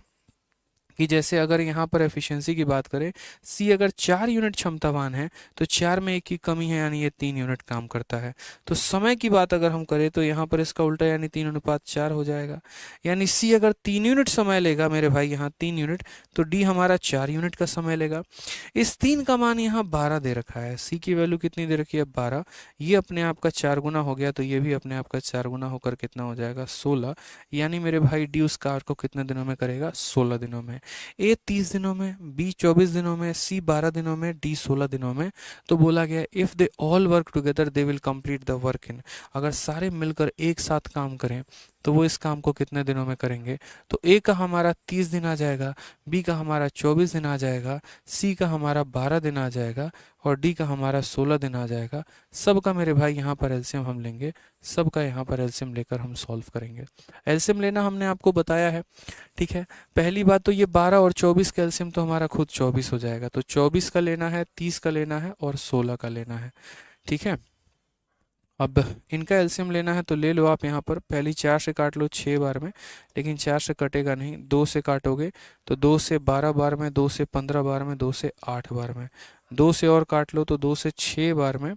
कि जैसे अगर यहाँ पर एफिशिएंसी की बात करें, सी अगर 4 यूनिट क्षमतावान है तो 4 में 1 की कमी है, यानी ये 3 यूनिट काम करता है। तो समय की बात अगर हम करें तो यहाँ पर इसका उल्टा, यानी 3:4 हो जाएगा। यानी सी अगर 3 यूनिट समय लेगा मेरे भाई, यहाँ 3 यूनिट, तो डी हमारा 4 यूनिट का समय लेगा। इस 3 का मान यहाँ 12 दे रखा है। सी की वैल्यू कितनी दे रखी है, 12। ये अपने आप का 4 गुना हो गया, तो ये भी अपने आप का 4 गुना होकर कितना हो जाएगा, 16। यानी मेरे भाई डी उस कार्य को कितने दिनों में करेगा, 16 दिनों में। ए 30 दिनों में, बी 24 दिनों में, सी 12 दिनों में, डी 16 दिनों में। तो बोला गया if they all work together they will complete the work in, अगर सारे मिलकर एक साथ काम करें तो वो इस काम को कितने दिनों में करेंगे। तो ए का हमारा 30 दिन आ जाएगा, बी का हमारा 24 दिन आ जाएगा, सी का हमारा 12 दिन आ जाएगा और डी का हमारा 16 दिन आ जाएगा। सबका मेरे भाई यहाँ पर एलसीएम हम लेंगे, सबका यहाँ पर एलसीएम लेकर हम सॉल्व करेंगे। एलसीएम लेना हमने आपको बताया है, ठीक है। पहली बात तो ये 12 और 24 का एलसीएम तो हमारा खुद 24 हो जाएगा, तो 24 का लेना है, 30 का लेना है और 16 का लेना है, ठीक है। अब इनका एलसीएम लेना है तो ले लो आप यहाँ पर, पहली 4 से काट लो 6 बार में, लेकिन 4 से कटेगा नहीं, 2 से काटोगे तो 2 से 12 बार में, 2 से 15 बार में, 2 से 8 बार में, 2 से और काट लो तो 2 से 6 बार में,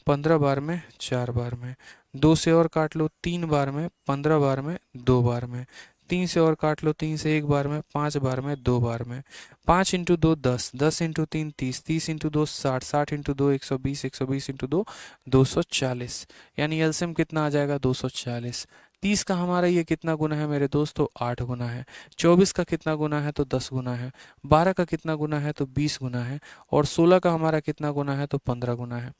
15 बार में, 4 बार में, 2 से और काट लो 3 बार में, 15 बार में, 2 बार में, 3 से और काट लो 3 से 1 बार में, 5 बार में, 2 बार में, 5 into 2 10, 10 into 3 30, 30 into 2 60, 60 into 2 120, 120 into 2 240, यानी एलसीएम कितना आ जाएगा 240। 30 का हमारा ये कितना गुना है मेरे दोस्तों, 8 गुना है। 24 का कितना गुना है तो 10 गुना है। 12 का कितना गुना है तो 20 गुना है। और 16 का हमारा कितना गुना है तो 15 गुना है।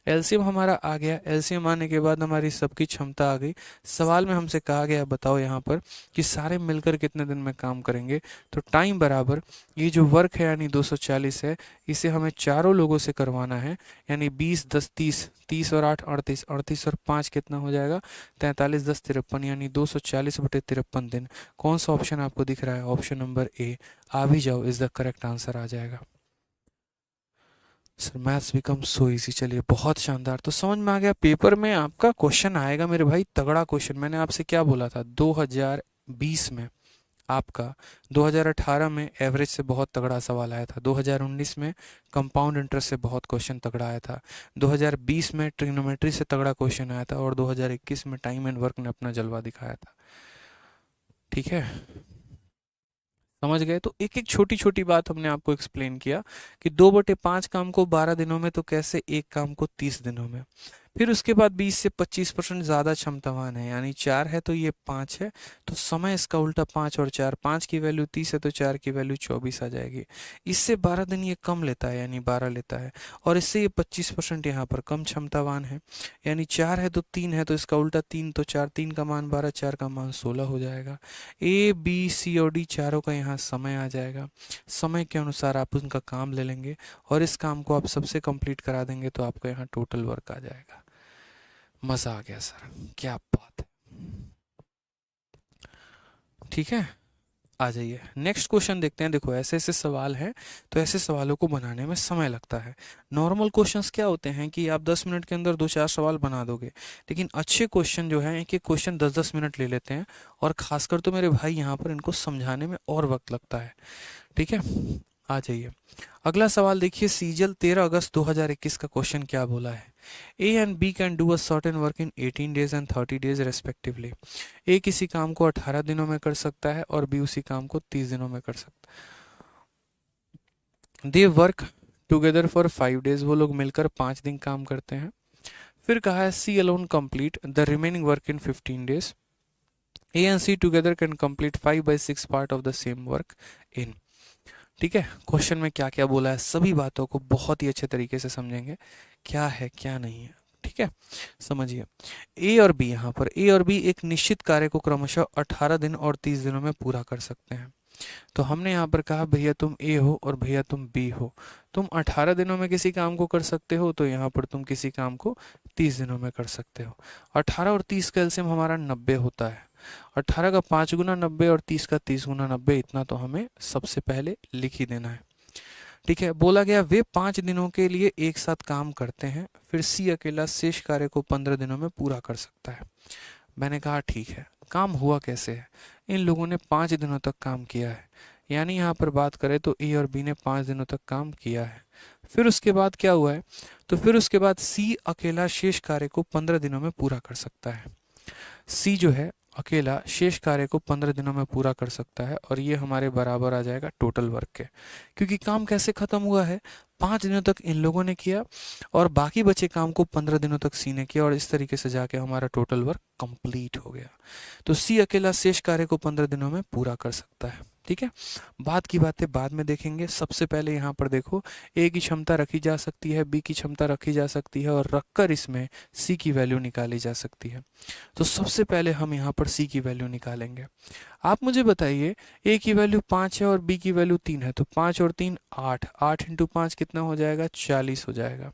एलसीएम हमारा आ गया। एलसीएम आने के बाद हमारी सबकी क्षमता आ गई। सवाल में हमसे कहा गया बताओ यहाँ पर कि सारे मिलकर कितने दिन में काम करेंगे। तो टाइम बराबर ये जो वर्क है यानी 240 है, इसे हमें चारों लोगों से करवाना है, यानी 20 10 30, 30 और 8 38, 38 और 5 कितना हो जाएगा 43, 10 53, यानी 240/53 दिन। कौन सा ऑप्शन आपको दिख रहा है? Option number A. आ भी जाओ, इज द करेक्ट आंसर आ जाएगा। Sir maths become so easy. चलिए बहुत शानदार, तो समझ में आ गया। पेपर में आपका क्वेश्चन आएगा मेरे भाई, तगड़ा क्वेश्चन। मैंने आपसे क्या बोला था 2020 में आपका, 2018 में एवरेज से बहुत तगड़ा सवाल आया था, 2019 में कंपाउंड इंटरेस्ट से बहुत क्वेश्चन तगड़ा आया था, 2020 में ट्रिग्नोमेट्री से तगड़ा क्वेश्चन आया था और 2021 में टाइम एंड वर्क ने अपना जलवा दिखाया था। ठीक है, समझ गए? तो एक एक छोटी छोटी बात हमने आपको एक्सप्लेन किया कि 2/5 काम को 12 दिनों में तो कैसे एक काम को 30 दिनों में। फिर उसके बाद 20 से 25% ज़्यादा क्षमतावान है, यानी 4 है तो ये 5 है, तो समय इसका उल्टा 5 और 4, 5 की वैल्यू 30 है तो 4 की वैल्यू 24 आ जाएगी। इससे 12 दिन ये कम लेता है यानी 12 लेता है, और इससे ये 25% यहाँ पर कम क्षमतावान है, यानी 4 है तो 3 है तो इसका उल्टा 3 तो 4, 3 का मान 12, 4 का मान 16 हो जाएगा। ए बी सी और डी चारों का यहाँ समय आ जाएगा। समय के अनुसार आप उनका काम ले लेंगे और इस काम को आप सबसे कंप्लीट करा देंगे तो आपको यहाँ टोटल वर्क आ जाएगा। मजा आ गया सर, क्या बात है। ठीक है, आ जाइए नेक्स्ट क्वेश्चन देखते हैं। देखो ऐसे ऐसे सवाल हैं, तो ऐसे सवालों को बनाने में समय लगता है। नॉर्मल क्वेश्चंस क्या होते हैं कि आप 10 मिनट के अंदर 2-4 सवाल बना दोगे, लेकिन अच्छे क्वेश्चन जो है एक एक क्वेश्चन 10-10 मिनट ले लेते हैं, और खासकर तो मेरे भाई यहाँ पर इनको समझाने में और वक्त लगता है। ठीक है, आ जाइए अगला सवाल देखिए। सीजल 13 अगस्त 2021 का क्वेश्चन क्या बोला है? A and B can do a certain work in 18 days and 30 days respectively. A किसी काम को 18 दिनों में कर सकता है और बी उसी काम को 30 दिनों में कर सकता है। दे वर्क टुगेदर फॉर 5 डेज, वो लोग मिलकर 5 दिन काम करते हैं। फिर कहा है C alone complete the remaining work in 15 days. A and C together can complete 5/6 part of the same work in. ठीक है, क्वेश्चन में क्या क्या बोला है सभी बातों को बहुत ही अच्छे तरीके से समझेंगे, क्या है क्या नहीं है। ठीक है, समझिए। ए और बी, यहाँ पर ए और बी एक निश्चित कार्य को क्रमशः 18 दिन और 30 दिनों में पूरा कर सकते हैं। तो हमने यहाँ पर कहा भैया तुम ए हो और भैया तुम बी हो, तुम 18 दिनों में किसी काम को कर सकते हो, तो यहाँ पर तुम किसी काम को 30 दिनों में कर सकते हो। 18 और 30 का एलसीएम हमारा 90 होता है। 18 का 5 गुना 90 और 30 का 30 गुना 90, इतना तो हमें सबसे पहले लिख ही देना है। ठीक है, बोला गया वे 5 दिनों के लिए एक साथ काम करते हैं, फिर सी अकेला शेष कार्य को 15 दिनों में पूरा कर सकता है। मैंने कहा ठीक है, काम हुआ कैसे है? इन लोगों ने 5 दिनों तक काम किया है, यानी यहाँ पर बात करें तो ए और बी ने 5 दिनों तक काम किया है। फिर उसके बाद क्या हुआ है? तो फिर उसके बाद सी अकेला शेष कार्य को 15 दिनों में पूरा कर सकता है। सी जो है अकेला शेष कार्य को 15 दिनों में पूरा कर सकता है, और ये हमारे बराबर आ जाएगा टोटल वर्क के, क्योंकि काम कैसे खत्म हुआ है? 5 दिनों तक इन लोगों ने किया और बाकी बचे काम को 15 दिनों तक सी ने किया, और इस तरीके से जाके हमारा टोटल वर्क कंप्लीट हो गया। तो सी अकेला शेष कार्य को 15 दिनों में पूरा कर सकता है। ठीक है, बाद की बातें बाद में देखेंगे। सबसे पहले यहाँ पर देखो, ए की क्षमता रखी जा सकती है, बी की क्षमता रखी जा सकती है, और रखकर इसमें सी की वैल्यू निकाली जा सकती है। तो सबसे पहले हम यहाँ पर सी की वैल्यू निकालेंगे। आप मुझे बताइए, ए की वैल्यू 5 है और बी की वैल्यू 3 है, तो 5 और 3 8, 8 इंटू 5 कितना हो जाएगा, 40 हो जाएगा।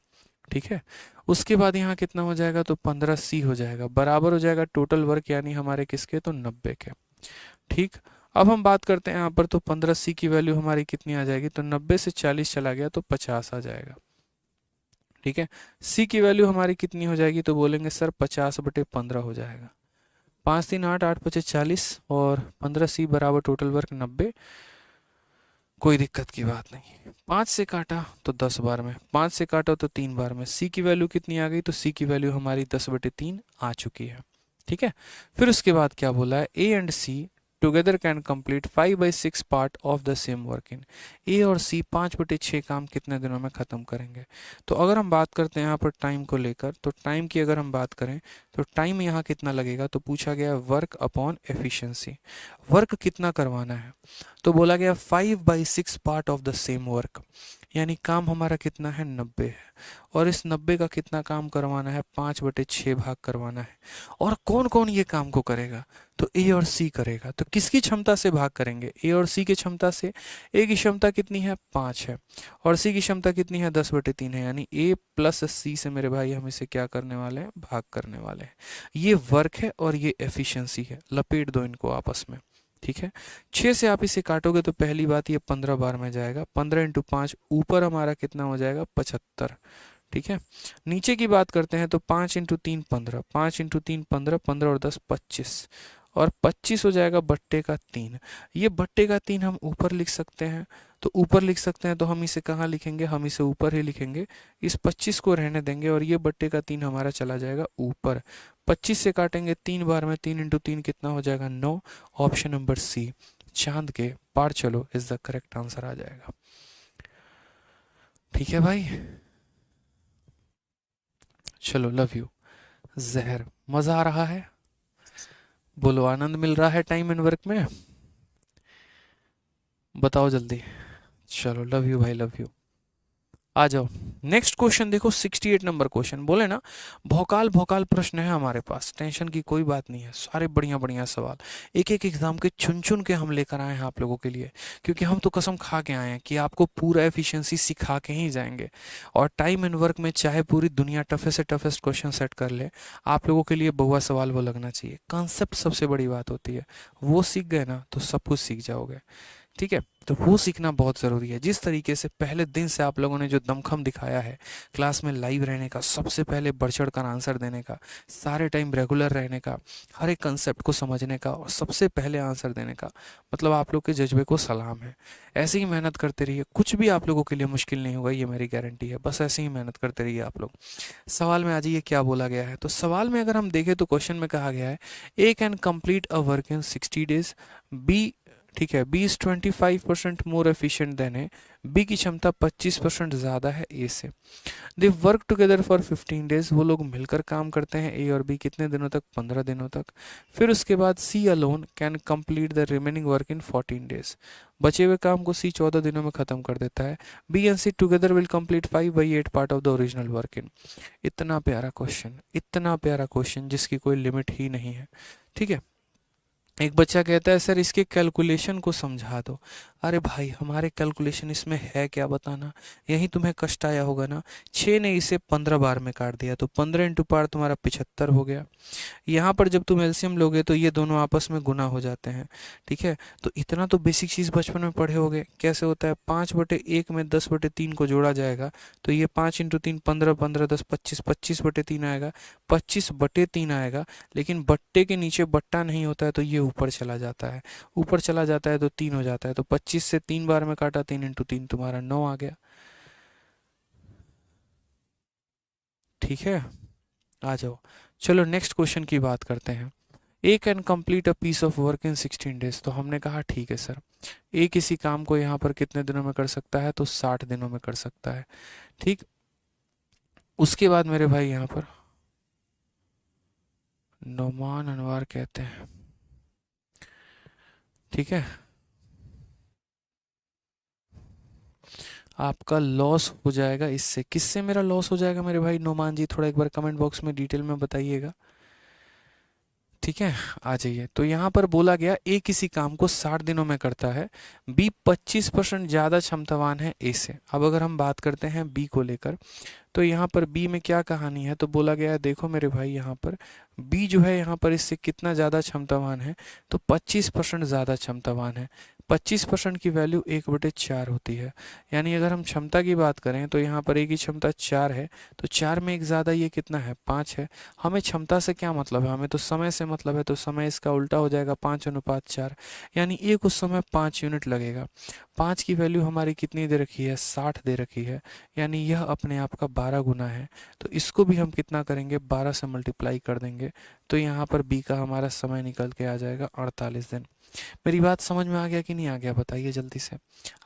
ठीक है, उसके बाद यहाँ कितना हो जाएगा, तो 15 सी हो जाएगा, बराबर हो जाएगा टोटल वर्क यानी हमारे किसके, तो 90 के। ठीक, अब हम बात करते हैं यहाँ पर, तो 15 सी की वैल्यू हमारी कितनी आ जाएगी, तो 90 से 40 चला गया तो 50 आ जाएगा। ठीक है, सी की वैल्यू हमारी कितनी हो जाएगी, तो बोलेंगे सर 50/15 हो जाएगा। 5 3 8 8 5 40 और 15 सी बराबर टोटल वर्क 90। कोई दिक्कत की बात नहीं। 5 से काटा तो 10 बार में, 5 से काटा तो 3 बार में। सी की वैल्यू कितनी आ गई, तो सी की वैल्यू हमारी 10/3 आ चुकी है। ठीक है, फिर उसके बाद क्या बोला है, A and C together can complete 5/6 part of the same work in. A और सी 5/6 काम कितने दिनों में ख़त्म करेंगे। तो अगर हम बात करते हैं यहाँ पर टाइम को लेकर, तो टाइम की अगर हम बात करें तो टाइम यहाँ कितना लगेगा, तो पूछा गया वर्क अपॉन एफिशिएंसी, वर्क कितना करवाना है। तो बोला गया 5/6 part of the same work, यानी काम हमारा कितना है, 90 है, और इस 90 का कितना काम करवाना है, 5/6 भाग करवाना है। और कौन कौन ये काम को करेगा, तो ए और सी करेगा। तो किसकी क्षमता से भाग करेंगे, ए और सी की क्षमता से। ए की क्षमता कितनी है, 5 है, और सी की क्षमता कितनी है, 10/3 है, यानी ए प्लस सी से मेरे भाई हम इसे क्या करने वाले हैं, भाग करने वाले हैं। ये वर्क है और ये एफिशिएंसी है, लपेट दो इनको आपस में। ठीक है, 6 से आप इसे काटोगे तो पहली बात ये 15 बार में जाएगा, 15 इंटू 5 ऊपर हमारा कितना हो जाएगा, 75। ठीक है, नीचे की बात करते हैं तो 5 इंटू 3 15, 5 इंटू 3 15, 15 और 10 25, और 25 हो जाएगा बट्टे का 3। ये बट्टे का 3 हम ऊपर लिख सकते हैं, तो ऊपर लिख सकते हैं तो हम इसे कहाँ लिखेंगे, हम इसे ऊपर ही लिखेंगे। इस 25 को रहने देंगे और ये बट्टे का 3 हमारा चला जाएगा ऊपर। 25 से काटेंगे 3 बार में, 3 इंटू 3 कितना हो जाएगा, 9। ऑप्शन नंबर सी, चांद के पार चलो इज द करेक्ट आंसर आ जाएगा। ठीक है भाई, चलो लव यू। जहर, मजा आ रहा है, बोलो आनंद मिल रहा है टाइम एंड वर्क में, बताओ जल्दी। चलो लव यू भाई, लव यू। आ जाओ, नेक्स्ट क्वेश्चन देखो, 68 नंबर क्वेश्चन। बोले ना भौकाल भौकाल प्रश्न है हमारे पास, टेंशन की कोई बात नहीं है, सारे बढ़िया बढ़िया सवाल एक एक एग्जाम के चुन चुन के हम लेकर आए हैं आप लोगों के लिए, क्योंकि हम तो कसम खा के आए हैं कि आपको पूरा एफिशिएंसी सिखा के ही जाएंगे। और टाइम एंड वर्क में चाहे पूरी दुनिया टफेस्ट से टफेस्ट क्वेश्चन सेट कर ले, आप लोगों के लिए बहुआ सवाल वो लगना चाहिए। कॉन्सेप्ट सबसे बड़ी बात होती है, वो सीख गए ना तो सब कुछ सीख जाओगे। ठीक है, तो वो सीखना बहुत ज़रूरी है। जिस तरीके से पहले दिन से आप लोगों ने जो दमखम दिखाया है क्लास में लाइव रहने का, सबसे पहले बढ़ चढ़ कर आंसर देने का, सारे टाइम रेगुलर रहने का, हर एक कंसेप्ट को समझने का और सबसे पहले आंसर देने का, मतलब आप लोग के जज्बे को सलाम है। ऐसे ही मेहनत करते रहिए, कुछ भी आप लोगों के लिए मुश्किल नहीं होगा, ये मेरी गारंटी है। बस ऐसे ही मेहनत करते रहिए आप लोग। सवाल में आ जाइए क्या बोला गया है। तो सवाल में अगर हम देखें तो क्वेश्चन में कहा गया है, A can complete a work in 60 days, B, ठीक है, B is 25% more efficient than A, B की क्षमता 25% ज़्यादा है ए से। They work together for 15 days, वो लोग मिलकर काम करते हैं ए और बी, कितने दिनों तक, 15 दिनों तक। फिर उसके बाद C alone can complete the remaining work in 14 days, बचे हुए काम को सी 14 दिनों में ख़त्म कर देता है। B and C together will complete 5/8 part of the original work in. इतना प्यारा क्वेश्चन, इतना प्यारा क्वेश्चन जिसकी कोई लिमिट ही नहीं है। ठीक है, एक बच्चा कहता है सर इसके कैलकुलेशन को समझा दो। अरे भाई हमारे कैलकुलेशन इसमें है क्या बताना, यही तुम्हें कष्ट आया होगा ना। 6 ने इसे 15 बार में काट दिया तो 15 इंटू पार तुम्हारा 75 हो गया। यहाँ पर जब तुम एलसीएम लोगे तो ये दोनों आपस में गुना हो जाते हैं। ठीक है, तो इतना तो बेसिक चीज़ बचपन में पढ़े होगे, कैसे होता है, 5/1 में 10/3 को जोड़ा जाएगा, तो ये 5 इंटू 3 15, 15 10 25, 25/3 आएगा, 25/3 आएगा। लेकिन बट्टे के नीचे बट्टा नहीं होता है तो ये ऊपर चला जाता है, ऊपर चला जाता है तो 3 हो जाता है, तो 25 से 3 बार में काटा, 3 इंटू 3 तुम्हारा 9 आ गया। ठीक है, आ जाओ, चलो नेक्स्ट क्वेश्चन की बात करते हैं। A can complete a piece of work in 16 days, तो हमने कहा ठीक है सर, ए किसी काम को यहाँ पर कितने दिनों में कर सकता है, तो 60 दिनों में कर सकता है। ठीक, उसके बाद मेरे भाई यहाँ पर नोमान अनवर कहते हैं, ठीक है, आपका लॉस हो जाएगा इससे। किससे मेरा लॉस हो जाएगा मेरे भाई नोमान जी, थोड़ा एक बार कमेंट बॉक्स में डिटेल में बताइएगा। ठीक है, आ जाइए। तो यहाँ पर बोला गया ए किसी काम को 60 दिनों में करता है, बी 25% ज़्यादा क्षमतावान है ए से। अब अगर हम बात करते हैं बी को लेकर, तो यहाँ पर बी में क्या कहानी है, तो बोला गया है देखो मेरे भाई यहाँ पर बी जो है यहाँ पर इससे कितना ज़्यादा क्षमतावान है, तो 25% ज़्यादा क्षमतावान है। 25% की वैल्यू 1/4 होती है। यानी अगर हम क्षमता की बात करें तो यहाँ पर ए की क्षमता 4 है, तो 4 में एक ज़्यादा ये कितना है, 5 है। हमें क्षमता से क्या मतलब है, हमें तो समय से मतलब है, तो समय इसका उल्टा हो जाएगा 5:4। यानी ए को समय 5 यूनिट लगेगा। 5 की वैल्यू हमारी कितनी दे रखी है, 60 दे रखी है। यानी यह अपने आप का 12 गुना है। तो इसको भी हम कितना करेंगे, 12 से मल्टीप्लाई कर देंगे, तो यहाँ पर बी का हमारा समय निकल के आ जाएगा 48 दिन। मेरी बात समझ में आ गया कि नहीं आ गया, बताइए जल्दी से।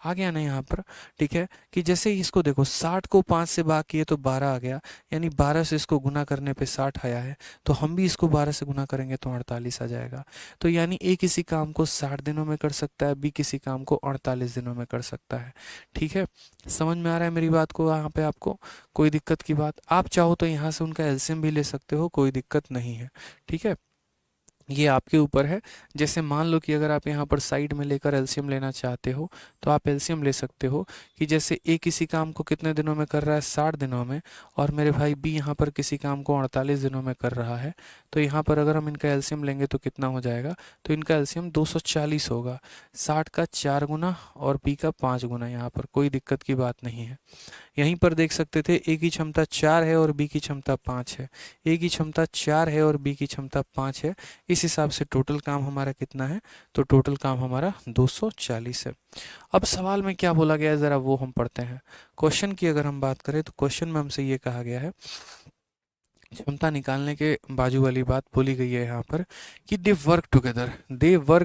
आ गया ना यहाँ पर? ठीक है, कि जैसे ही इसको देखो 60 को 5 से भाग किए तो 12 आ गया, यानी 12 से इसको गुना करने पे 60 आया है, तो हम भी इसको 12 से गुना करेंगे तो 48 आ जाएगा। तो यानी ए किसी काम को 60 दिनों में कर सकता है, बी किसी काम को 48 दिनों में कर सकता है। ठीक है, समझ में आ रहा है मेरी बात को? यहाँ पे आपको कोई दिक्कत की बात, आप चाहो तो यहाँ से उनका एलसीएम भी ले सकते हो, कोई दिक्कत नहीं है। ठीक है, ये आपके ऊपर है। जैसे मान लो कि अगर आप यहाँ पर साइड में लेकर एलसीएम लेना चाहते हो, तो आप एलसीएम ले सकते हो कि जैसे ए किसी काम को कितने दिनों में कर रहा है, 60 दिनों में, और मेरे भाई बी यहाँ पर किसी काम को 48 दिनों में कर रहा है। तो यहाँ पर अगर हम इनका एलसीएम लेंगे तो कितना हो जाएगा, तो इनका एलसीएम 240 होगा। 60 का 4 गुना और बी का 5 गुना, यहाँ पर कोई दिक्कत की बात नहीं है। यहीं पर देख सकते थे ए की क्षमता 4 है और बी की क्षमता 5 है। ए की क्षमता 4 है और बी की क्षमता 5 है। इस हिसाब से टोटल काम हमारा कितना है, तो टोटल काम हमारा 240 है। अब सवाल में क्या बोला गया है ज़रा वो हम पढ़ते हैं। क्वेश्चन की अगर हम बात करें तो क्वेश्चन में हमसे ये कहा गया है, क्षमता निकालने के बाजू वाली बात बोली गई है यहाँ पर कि दे वर्क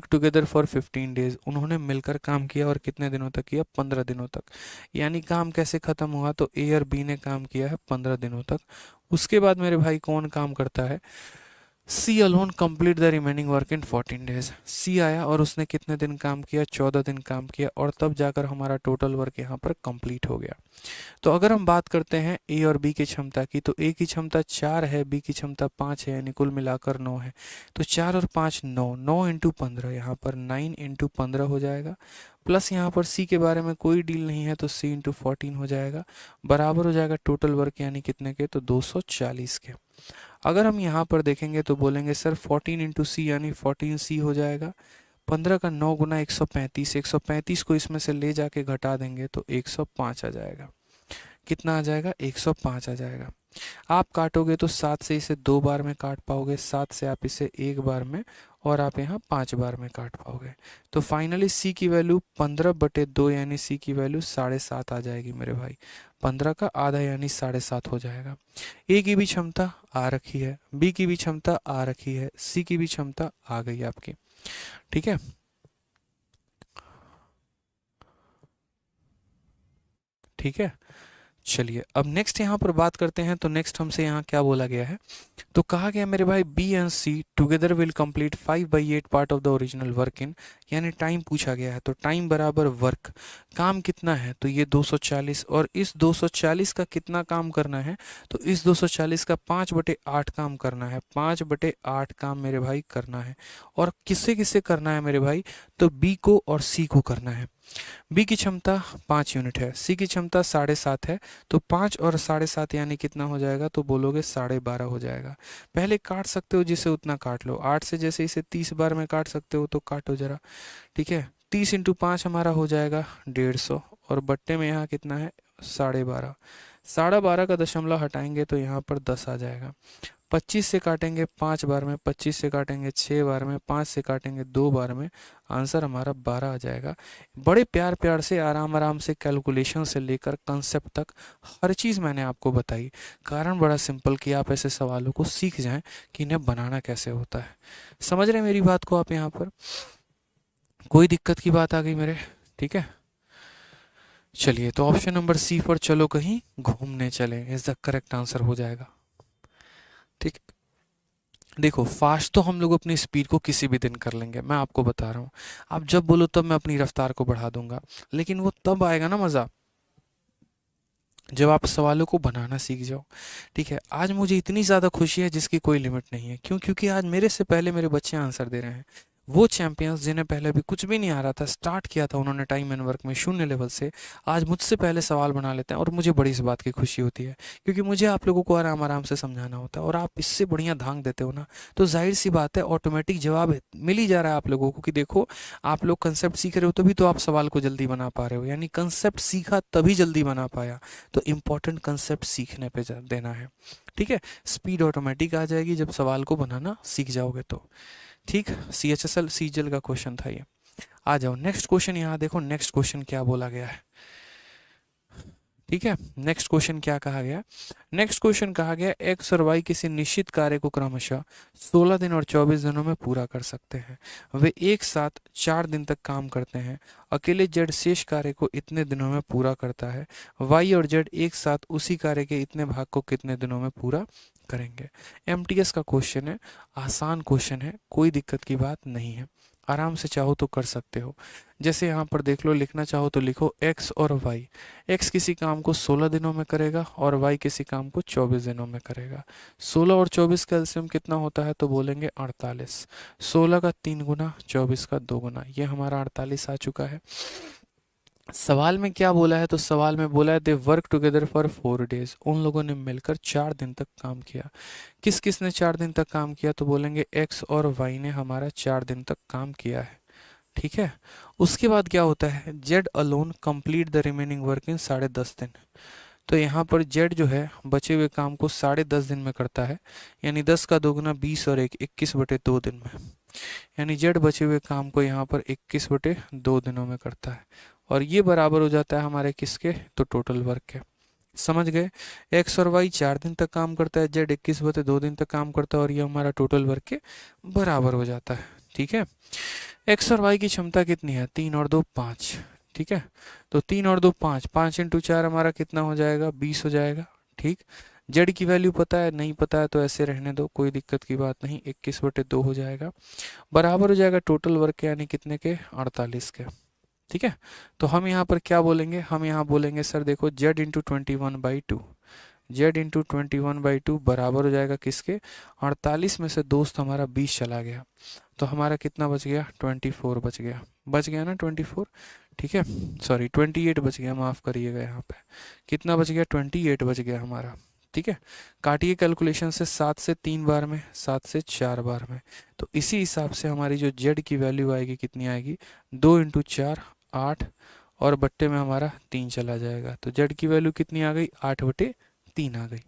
टुगेदर फॉर 15 डेज। उन्होंने मिलकर काम किया और कितने दिनों तक किया, 15 दिनों तक। यानी काम कैसे खत्म हुआ, तो ए और बी ने काम किया है 15 दिनों तक। उसके बाद मेरे भाई कौन काम करता है, C alone complete the remaining work in 14 days. C आया और उसने कितने दिन काम किया, 14 दिन काम किया, और तब जाकर हमारा टोटल वर्क यहाँ पर कंप्लीट हो गया। तो अगर हम बात करते हैं ए और बी की क्षमता की, तो ए की क्षमता 4 है, बी की क्षमता 5 है, यानी कुल मिलाकर 9 है। तो 4 और 5 9, 9 इंटू 15, यहाँ पर 9 इंटू 15 हो जाएगा। प्लस यहाँ पर सी के बारे में कोई डील नहीं है, तो सी इंटू 14 हो जाएगा, बराबर हो जाएगा टोटल वर्क यानी कितने के, तो 240 के। अगर हम यहाँ पर देखेंगे तो बोलेंगे सर 14 इंटू सी यानी 14 सी हो जाएगा। 15 का 9 गुना 135, 135 को इसमें से ले जाके घटा देंगे तो 105 आ जाएगा। कितना आ जाएगा, 105 आ जाएगा। आप काटोगे तो 7 से इसे 2 बार में काट पाओगे, 7 से आप इसे 1 बार में, और आप यहाँ 5 बार में काट पाओगे। तो फाइनली सी की वैल्यू 15/2 यानी सी की वैल्यू 7.5 आ जाएगी मेरे भाई। 15 का आधा यानी 7.5 हो जाएगा। ए की भी क्षमता आ रखी है, बी की भी क्षमता आ रखी है, सी की भी क्षमता आ गई आपकी। ठीक है, ठीक है। चलिए अब नेक्स्ट यहाँ पर बात करते हैं। तो नेक्स्ट हमसे यहाँ क्या बोला गया है, तो कहा गया मेरे भाई B and C together will complete 5/8 part of the original work in, यानी टाइम पूछा गया है। तो टाइम बराबर वर्क, काम कितना है, तो ये 240, और इस 240 का कितना काम करना है, तो इस 240 का 5/8 काम करना है। 5/8 काम मेरे भाई करना है, और किससे किससे करना है मेरे भाई, तो बी को और सी को करना है। बी की क्षमता 5 यूनिट है, सी की क्षमता 7.5 है, तो 5 और 7.5 यानी कितना हो जाएगा, तो बोलोगे 12.5 हो जाएगा। पहले काट सकते हो जिसे उतना काट लो, 8 से जैसे इसे 30 बार में काट सकते हो तो काटो जरा। ठीक है, 30 इंटू 5 हमारा हो जाएगा 150, और बट्टे में यहाँ कितना है, 12.5। 12.5 का दशमलव हटाएंगे तो यहाँ पर 10 आ जाएगा। 25 से काटेंगे 5 बार में, 25 से काटेंगे 6 बार में, 5 से काटेंगे 2 बार में, आंसर हमारा 12 आ जाएगा। बड़े प्यार प्यार से आराम आराम से कैलकुलेशन से लेकर कंसेप्ट तक हर चीज़ मैंने आपको बताई। कारण बड़ा सिंपल कि आप ऐसे सवालों को सीख जाएं कि इन्हें बनाना कैसे होता है। समझ रहे हैं मेरी बात को आप? यहाँ पर कोई दिक्कत की बात आ गई मेरे? ठीक है, चलिए तो ऑप्शन नंबर सी पर चलो कहीं घूमने चले इज द करेक्ट आंसर हो जाएगा। ठीक, देखो फास्ट तो हम लोग अपनी स्पीड को किसी भी दिन कर लेंगे, मैं आपको बता रहा हूँ। आप जब बोलो तब मैं अपनी रफ्तार को बढ़ा दूंगा, लेकिन वो तब आएगा ना मज़ा जब आप सवालों को बनाना सीख जाओ। ठीक है, आज मुझे इतनी ज़्यादा खुशी है जिसकी कोई लिमिट नहीं है। क्यों? क्योंकि आज मेरे से पहले मेरे बच्चे आंसर दे रहे हैं। वो चैंपियंस जिन्हें पहले भी कुछ भी नहीं आ रहा था, स्टार्ट किया था उन्होंने टाइम एंड वर्क में शून्य लेवल से, आज मुझसे पहले सवाल बना लेते हैं और मुझे बड़ी इस बात की खुशी होती है। क्योंकि मुझे आप लोगों को आराम आराम से समझाना होता है और आप इससे बढ़िया धांग देते हो ना, तो जाहिर सी बात है ऑटोमेटिक जवाब मिल ही जा रहा है आप लोगों को। कि देखो, आप लोग कंसेप्ट सीख रहे हो तभी तो आप सवाल को जल्दी बना पा रहे हो, यानी कंसेप्ट सीखा तभी जल्दी बना पाया। तो इम्पोर्टेंट कंसेप्ट सीखने पे देना है। ठीक है, स्पीड ऑटोमेटिक आ जाएगी जब सवाल को बनाना सीख जाओगे तो। ठीक, CHSL सीजीएल का क्वेश्चन था ये। आ जाओ नेक्स्ट क्वेश्चन, यहाँ देखो नेक्स्ट क्वेश्चन क्या बोला गया है। ठीक है, नेक्स्ट क्वेश्चन क्या कहा गया? नेक्स्ट क्वेश्चन कहा गया एक्स और वाई किसी निश्चित कार्य को क्रमशः 16 दिन और 24 दिनों में पूरा कर सकते हैं। वे एक साथ 4 दिन तक काम करते हैं। अकेले जेड शेष कार्य को इतने दिनों में पूरा करता है। वाई और जेड एक साथ उसी कार्य के इतने भाग को कितने दिनों में पूरा करेंगे? MTS का क्वेश्चन है, आसान क्वेश्चन है, कोई दिक्कत की बात नहीं है, आराम से चाहो तो कर सकते हो। जैसे यहाँ पर देख लो, लिखना चाहो तो लिखो एक्स और वाई। एक्स किसी काम को 16 दिनों में करेगा और वाई किसी काम को 24 दिनों में करेगा। 16 और 24 का एलसीएम कितना होता है? तो बोलेंगे 48। 16 का 3 गुना, 24 का 2 गुना, ये हमारा 48 आ चुका है। सवाल में क्या बोला है? तो सवाल में बोला है दे वर्क टुगेदर फॉर 4 डेज। उन लोगों ने मिलकर 4 दिन तक काम किया। किस किस ने 4 दिन तक काम किया? तो बोलेंगे एक्स और वाई ने हमारा 4 दिन तक काम किया है। ठीक है, उसके बाद क्या होता है? Z alone complete the remaining work इन 10.5 दिन। तो यहाँ पर जेड जो है बचे हुए काम को 10.5 दिन में करता है, यानी 10 का 2 गुना 20 और 1 21/2 दिन में। यानी जेड बचे हुए काम को यहाँ पर 21/2 दिनों में करता है। और ये बराबर हो जाता है हमारे किसके? तो टोटल वर्क के। समझ गए? एक्स और वाई 4 दिन तक काम करता है, जेड 21/2 दिन तक काम करता है, और ये हमारा टोटल वर्क के बराबर हो जाता है। ठीक है, एक्स और वाई की क्षमता कितनी है? 3 और 2 5। ठीक है, तो 3 और 2 5, 5 इंटू 4 हमारा कितना हो जाएगा? 20 हो जाएगा। ठीक, जेड की वैल्यू पता है? नहीं पता है तो ऐसे रहने दो, कोई दिक्कत की बात नहीं, 21/2 हो जाएगा, बराबर हो जाएगा टोटल वर्क के, यानी कितने के? 48 के। ठीक है, तो हम यहाँ पर क्या बोलेंगे? हम यहाँ बोलेंगे सर देखो जेड इंटू 21/2, जेड इंटू 21/2 बराबर हो जाएगा किसके? 48 में से दोस्त हमारा 20 चला गया, तो हमारा कितना बच गया? 24 बच गया। बच गया ना 24? ठीक है, सॉरी 28 बच गया, माफ़ करिएगा, यहाँ पे कितना बच गया? 28 बच गया हमारा। ठीक है, काटिए कैलकुलेशन से, 7 से 3 बार में, 7 से 4 बार में, तो इसी हिसाब से हमारी जो जेड की वैल्यू आएगी कितनी आएगी? 2 इंटू 4 8, और बट्टे में हमारा 3 चला जाएगा, तो जेड की वैल्यू कितनी आ गई? 8/3 आ गई।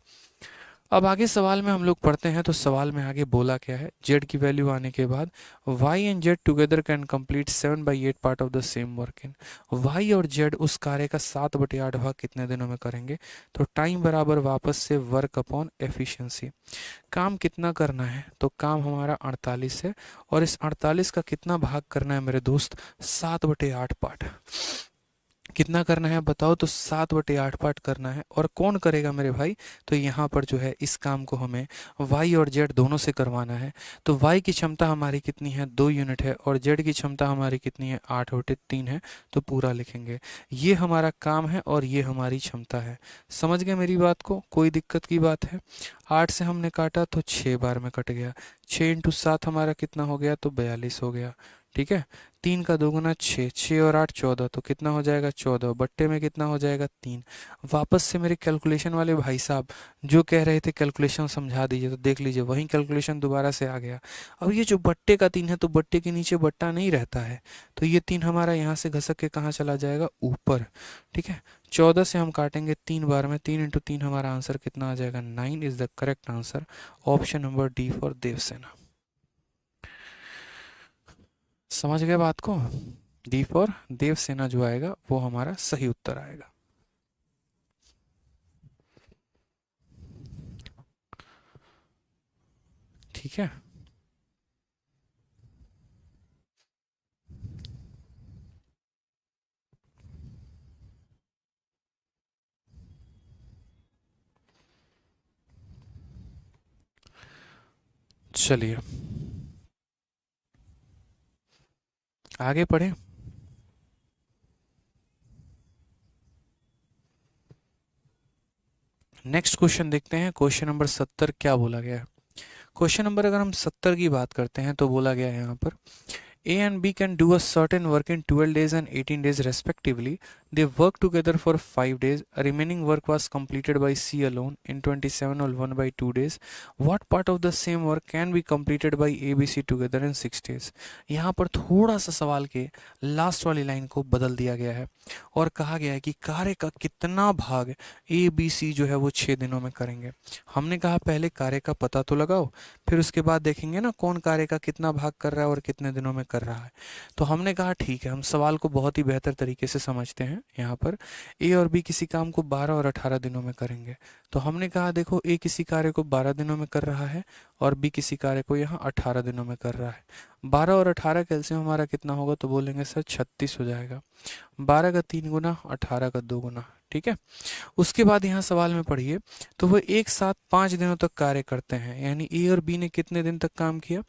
अब आगे सवाल में हम लोग पढ़ते हैं, तो सवाल में आगे बोला क्या है? जेड की वैल्यू आने के बाद Y and Z together can complete 7/8 part of the same work in. Y और जेड उस कार्य का 7/8 भाग कितने दिनों में करेंगे? तो टाइम बराबर वापस से वर्क अपॉन एफिशिएंसी। काम कितना करना है? तो काम हमारा 48 है, और इस 48 का कितना भाग करना है मेरे दोस्त? 7/8 पार्ट। कितना करना है बताओ? तो 7/8 पार्ट करना है। और कौन करेगा मेरे भाई? तो यहाँ पर जो है इस काम को हमें वाई और जेड दोनों से करवाना है। तो वाई की क्षमता हमारी कितनी है? 2 यूनिट है, और जेड की क्षमता हमारी कितनी है? 8/3 है, तो पूरा लिखेंगे। ये हमारा काम है और ये हमारी क्षमता है। समझ गए मेरी बात को? कोई दिक्कत की बात है? 8 से हमने काटा तो 6 बार में कट गया, 6 इंटू 7 हमारा कितना हो गया? तो 42 हो गया। ठीक है, 3 का 2 गुना 6, 6 और 8 14, तो कितना हो जाएगा? 14, बट्टे में कितना हो जाएगा? 3। वापस से मेरे कैलकुलेशन वाले भाई साहब जो कह रहे थे कैलकुलेशन समझा दीजिए, तो देख लीजिए वही कैलकुलेशन दोबारा से आ गया। अब ये जो बट्टे का 3 है, तो बट्टे के नीचे बट्टा नहीं रहता है, तो ये 3 हमारा यहाँ से घसक के कहाँ चला जाएगा? ऊपर। ठीक है, 14 से हम काटेंगे 3 बार में, 3 इंटू 3 हमारा आंसर कितना आ जाएगा? 9 is the correct answer, option number D for Devsena. समझ गए बात को? डी फॉर देवसेना जो आएगा वो हमारा सही उत्तर आएगा। ठीक है, चलिए आगे पढ़े। नेक्स्ट क्वेश्चन देखते हैं, क्वेश्चन नंबर 70 क्या बोला गया है। क्वेश्चन नंबर अगर हम 70 की बात करते हैं तो बोला गया है यहाँ पर A and B can do a certain work in 12 days and 18 days respectively. They worked together for 5 days. Remaining work was completed by C alone in 27 or 1 by 2 days. What part of the same work can be completed by A, B, C together in 6 days? यहाँ पर थोड़ा सा सवाल के लास्ट वाली लाइन को बदल दिया गया है और कहा गया है कि कार्य का कितना भाग A, B, C जो है वो 6 दिनों में करेंगे। हमने कहा पहले कार्य का पता तो लगाओ, फिर उसके बाद देखेंगे ना कौन कार्य का कितना भाग कर रहा है और कितने दिनों में कर रहा है। तो हमने कहा ठीक है, हम सवाल को बहुत ही बेहतर तरीके से समझते हैं। यहाँ पर ए और बी किसी काम को 12 और 18 दिनों में करेंगे। तो हमने कहा देखो ए किसी कार्य को 12 दिनों में कर रहा है और बी किसी कार्य को यहाँ 18 दिनों में कर रहा है। 12 और 18 का एलसीएम हमारा कितना होगा, तो बोलेंगे सर 36 हो जाएगा। 12 का 3 गुना, 18 का 2 गुना, ठीक है। उसके बाद यहाँ सवाल में पढ़िए, तो वो एक साथ 5 दिनों तक कार्य करते हैं, यानी ए और बी ने कितने दिन तक काम किया,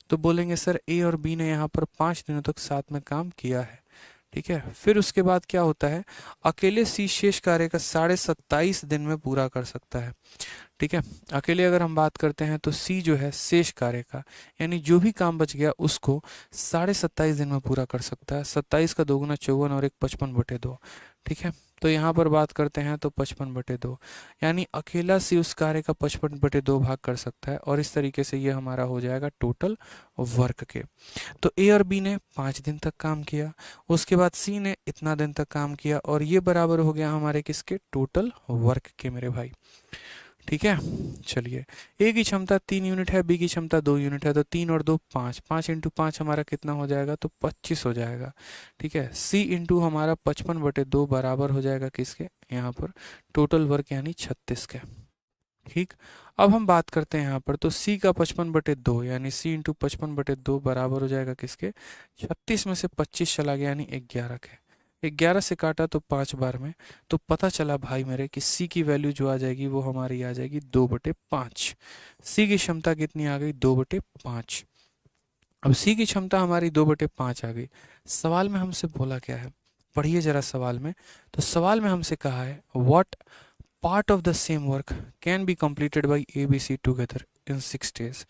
तो बोलेंगे सर ए और बी ने यहाँ पर 5 दिनों तक साथ में काम किया है, ठीक है। फिर उसके बाद क्या होता है, अकेले सी शेष कार्य का 27.5 दिन में पूरा कर सकता है, ठीक है। अकेले अगर हम बात करते हैं तो सी जो है शेष कार्य का, यानी जो भी काम बच गया उसको 27.5 दिन में पूरा कर सकता है। 27 का 2 गुना 54 और एक 55/2, ठीक है। तो यहाँ पर बात करते हैं तो 55/2, यानी अकेला सी उस कार्य का 55/2 भाग कर सकता है। और इस तरीके से ये हमारा हो जाएगा टोटल वर्क के। तो ए और बी ने 5 दिन तक काम किया, उसके बाद सी ने इतना दिन तक काम किया, और ये बराबर हो गया हमारे किसके, टोटल वर्क के मेरे भाई, ठीक है। चलिए, ए की क्षमता 3 यूनिट है, बी की क्षमता 2 यूनिट है, तो 3 और 2 5, 5 इंटू 5 हमारा कितना हो जाएगा, तो 25 हो जाएगा, ठीक है। सी इंटू हमारा 55/2 बराबर हो जाएगा किसके, यहाँ पर टोटल वर्क यानी 36 के, ठीक। अब हम बात करते हैं यहाँ पर, तो सी का 55/2 यानी सी इंटू 55/2 बराबर हो जाएगा किसके, 36 में से 25 चला गया यानी 11 के। 11 से काटा तो 5 बार में, तो पता चला भाई मेरे कि सी की वैल्यू जो आ जाएगी वो हमारी आ जाएगी 2/5। सी की क्षमता कितनी आ गई, 2/5। अब सी की क्षमता हमारी 2/5 आ गई। सवाल में हमसे बोला क्या है, पढ़िए जरा सवाल में। तो सवाल में हमसे कहा है what part of the same work can be completed by A B C together in 6 days.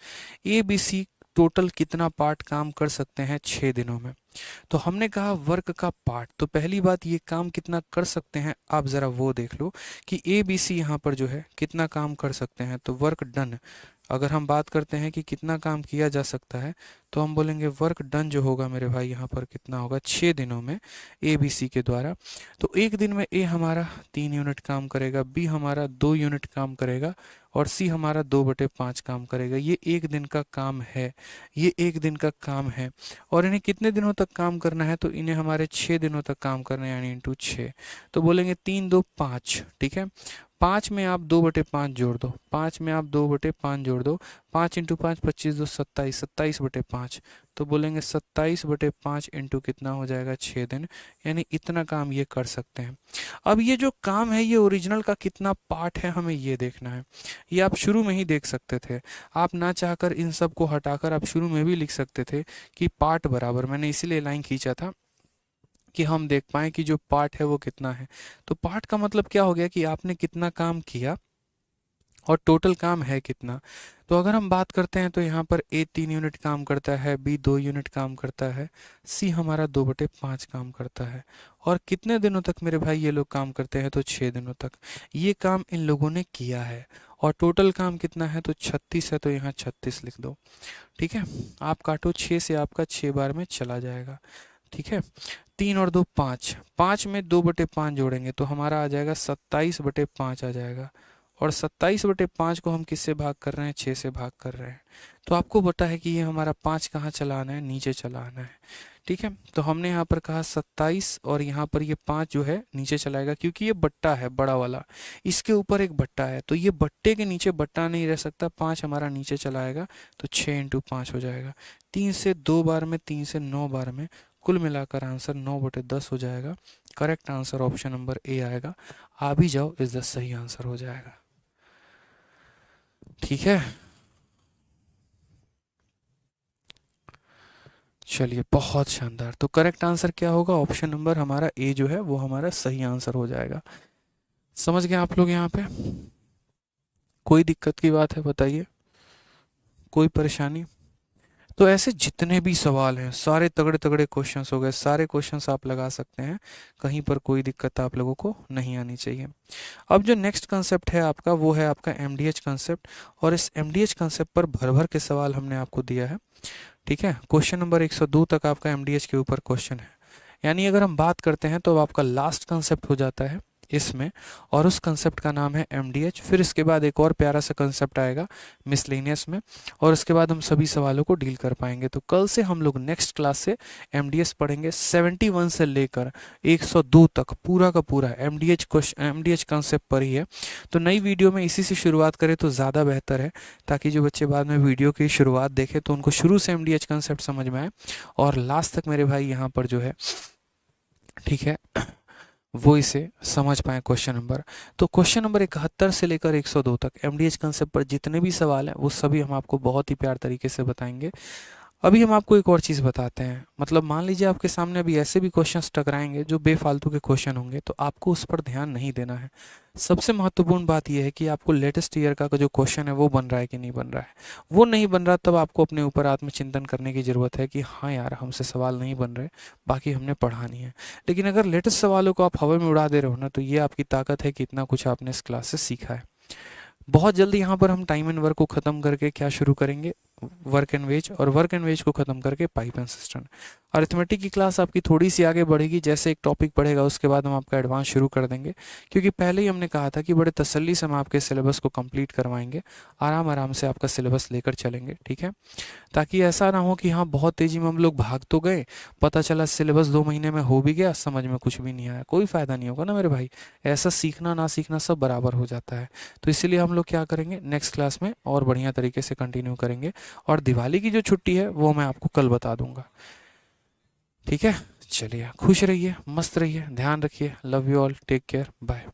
A B C total कितना पार्ट काम कर सकते हैं 6 दिनों में। तो हमने कहा वर्क का पार्ट, तो पहली बात ये काम कितना कर सकते हैं, आप जरा वो देख लो कि ए बी सी यहाँ पर जो है कितना काम कर सकते हैं। तो वर्क डन, अगर हम बात करते हैं कि कितना काम किया जा सकता है, तो हम बोलेंगे वर्क डन जो होगा मेरे भाई यहाँ पर कितना होगा, 6 दिनों में ए बी सी के द्वारा। तो एक दिन में ए हमारा 3 यूनिट काम करेगा, बी हमारा 2 यूनिट काम करेगा, और सी हमारा 2/5 काम करेगा। ये एक दिन का काम है, ये एक दिन का काम है। और इन्हें कितने दिनों तक काम करना है, तो इन्हें हमारे 6 दिनों तक काम करना है, यानी इंटू 6। तो बोलेंगे 3 2 5, ठीक है। 5 में आप 2/5 जोड़ दो, 5 में आप 2/5 जोड़ दो, 5 इंटू 5 25 2 27, 27/5। तो बोलेंगे 27/5 इंटू कितना हो जाएगा, 6 दिन, यानी इतना काम ये कर सकते हैं। अब ये जो काम है ये ओरिजिनल का कितना पार्ट है हमें ये देखना है। ये आप शुरू में ही देख सकते थे, आप ना चाहकर इन सब को हटाकर आप शुरू में भी लिख सकते थे कि पार्ट बराबर, मैंने इसीलिए लाइन खींचा था कि हम देख पाएं कि जो पार्ट है वो कितना है। तो पार्ट का मतलब क्या हो गया कि आपने कितना काम किया और टोटल काम है कितना। तो अगर हम बात करते हैं तो यहाँ पर ए 3 यूनिट काम करता है, बी 2 यूनिट काम करता है, सी हमारा 2/5 काम करता है। और कितने दिनों तक मेरे भाई ये लोग काम करते हैं, तो 6 दिनों तक ये काम इन लोगों ने किया है। और टोटल काम कितना है, तो 36 है, तो यहाँ 36 लिख दो, ठीक है। आप काटो 6 से, आपका 6 बार में चला जाएगा, ठीक है। 3 और 2 5, 5 में 2/5 जोड़ेंगे तो हमारा आ जाएगा 27/5 आ जाएगा। और 27/5 को हम किससे भाग कर रहे हैं, 6 से भाग कर रहे हैं। तो आपको पता है कि ये हमारा 5 कहाँ चला आना है, नीचे चला आना है, ठीक है। तो हमने यहाँ पर कहा 27, और यहाँ पर ये 5 जो है नीचे चलाएगा, क्योंकि ये बट्टा है बड़ा वाला, इसके ऊपर एक बट्टा है, तो ये बट्टे के नीचे बट्टा नहीं रह सकता, 5 हमारा नीचे चला आएगा, तो 6 इंटू 5 हो जाएगा। 3 से 2 बार में, 3 से 9 बार में, कुल मिलाकर आंसर 9/10 हो जाएगा। Correct answer option number A आएगा। आ भी जाओ, इस द सही आंसर हो जाएगा, ठीक है। चलिए, बहुत शानदार। तो करेक्ट आंसर क्या होगा, ऑप्शन नंबर हमारा ए जो है वो हमारा सही आंसर हो जाएगा। समझ गए आप लोग यहाँ पे। कोई दिक्कत की बात है बताइए, कोई परेशानी? तो ऐसे जितने भी सवाल हैं सारे तगड़े तगड़े क्वेश्चंस हो गए, सारे क्वेश्चंस आप लगा सकते हैं, कहीं पर कोई दिक्कत आप लोगों को नहीं आनी चाहिए। अब जो नेक्स्ट कंसेप्ट है आपका वो है आपका एमडीएच कंसेप्ट, और इस एमडीएच कंसेप्ट पर भर भर के सवाल हमने आपको दिया है। ठीक है, क्वेश्चन नंबर 102 तक आपका एमडीएच के ऊपर क्वेश्चन है। यानी अगर हम बात करते हैं तो आपका लास्ट कंसेप्ट हो जाता है इसमें, और उस कंसेप्ट का नाम है एमडीएच। फिर इसके बाद एक और प्यारा सा कंसेप्ट आएगा मिसलेनियस में, और उसके बाद हम सभी सवालों को डील कर पाएंगे। तो कल से हम लोग नेक्स्ट क्लास से एमडीएच पढ़ेंगे, 71 से लेकर 102 तक पूरा का पूरा एमडीएच कंसेप्ट पर ही है। तो नई वीडियो में इसी से शुरुआत करें तो ज़्यादा बेहतर है, ताकि जो बच्चे बाद में वीडियो की शुरुआत देखें तो उनको शुरू से एमडीएच कंसेप्ट समझ में आए, और लास्ट तक मेरे भाई यहाँ पर जो है, ठीक है, वो इसे समझ पाए क्वेश्चन नंबर। तो क्वेश्चन नंबर 71 से लेकर 102 तक एमडीएच कंसेप्ट पर जितने भी सवाल हैं वो सभी हम आपको बहुत ही प्यार तरीके से बताएंगे। अभी हम आपको एक और चीज़ बताते हैं, मतलब मान लीजिए आपके सामने अभी ऐसे भी क्वेश्चंस टकराएंगे जो बेफालतू के क्वेश्चन होंगे, तो आपको उस पर ध्यान नहीं देना है। सबसे महत्वपूर्ण बात यह है कि आपको लेटेस्ट ईयर का जो क्वेश्चन है वो बन रहा है कि नहीं बन रहा है। वो नहीं बन रहा तब आपको अपने ऊपर आत्मचिंतन करने की ज़रूरत है कि हाँ यार हमसे सवाल नहीं बन रहे, बाकी हमने पढ़ा नहीं है। लेकिन अगर लेटेस्ट सवालों को आप हवा में उड़ा दे रहे हो ना, तो ये आपकी ताकत है कि इतना कुछ आपने इस क्लास से सीखा है। बहुत जल्दी यहाँ पर हम टाइम एंड वर्क को ख़त्म करके क्या शुरू करेंगे, वर्क एंड वेज, और वर्क एंड वेज को ख़त्म करके पाइप एंड सिस्टम। अरिथमेटिक की क्लास आपकी थोड़ी सी आगे बढ़ेगी, जैसे एक टॉपिक बढ़ेगा उसके बाद हम आपका एडवांस शुरू कर देंगे, क्योंकि पहले ही हमने कहा था कि बड़े तसल्ली से हम आपके सिलेबस को कंप्लीट करवाएंगे, आराम आराम से आपका सिलेबस लेकर चलेंगे। ठीक है, ताकि ऐसा ना हो कि हाँ बहुत तेज़ी में हम लोग भाग तो गए, पता चला सिलेबस 2 महीने में हो भी गया, समझ में कुछ भी नहीं आया, कोई फ़ायदा नहीं होगा ना मेरे भाई। ऐसा सीखना ना सीखना सब बराबर हो जाता है। तो इसीलिए हम लोग क्या करेंगे, नेक्स्ट क्लास में और बढ़िया तरीके से कंटिन्यू करेंगे, और दिवाली की जो छुट्टी है वो मैं आपको कल बता दूंगा। ठीक है, चलिए खुश रहिए, मस्त रहिए, ध्यान रखिए, love you all, take care, bye.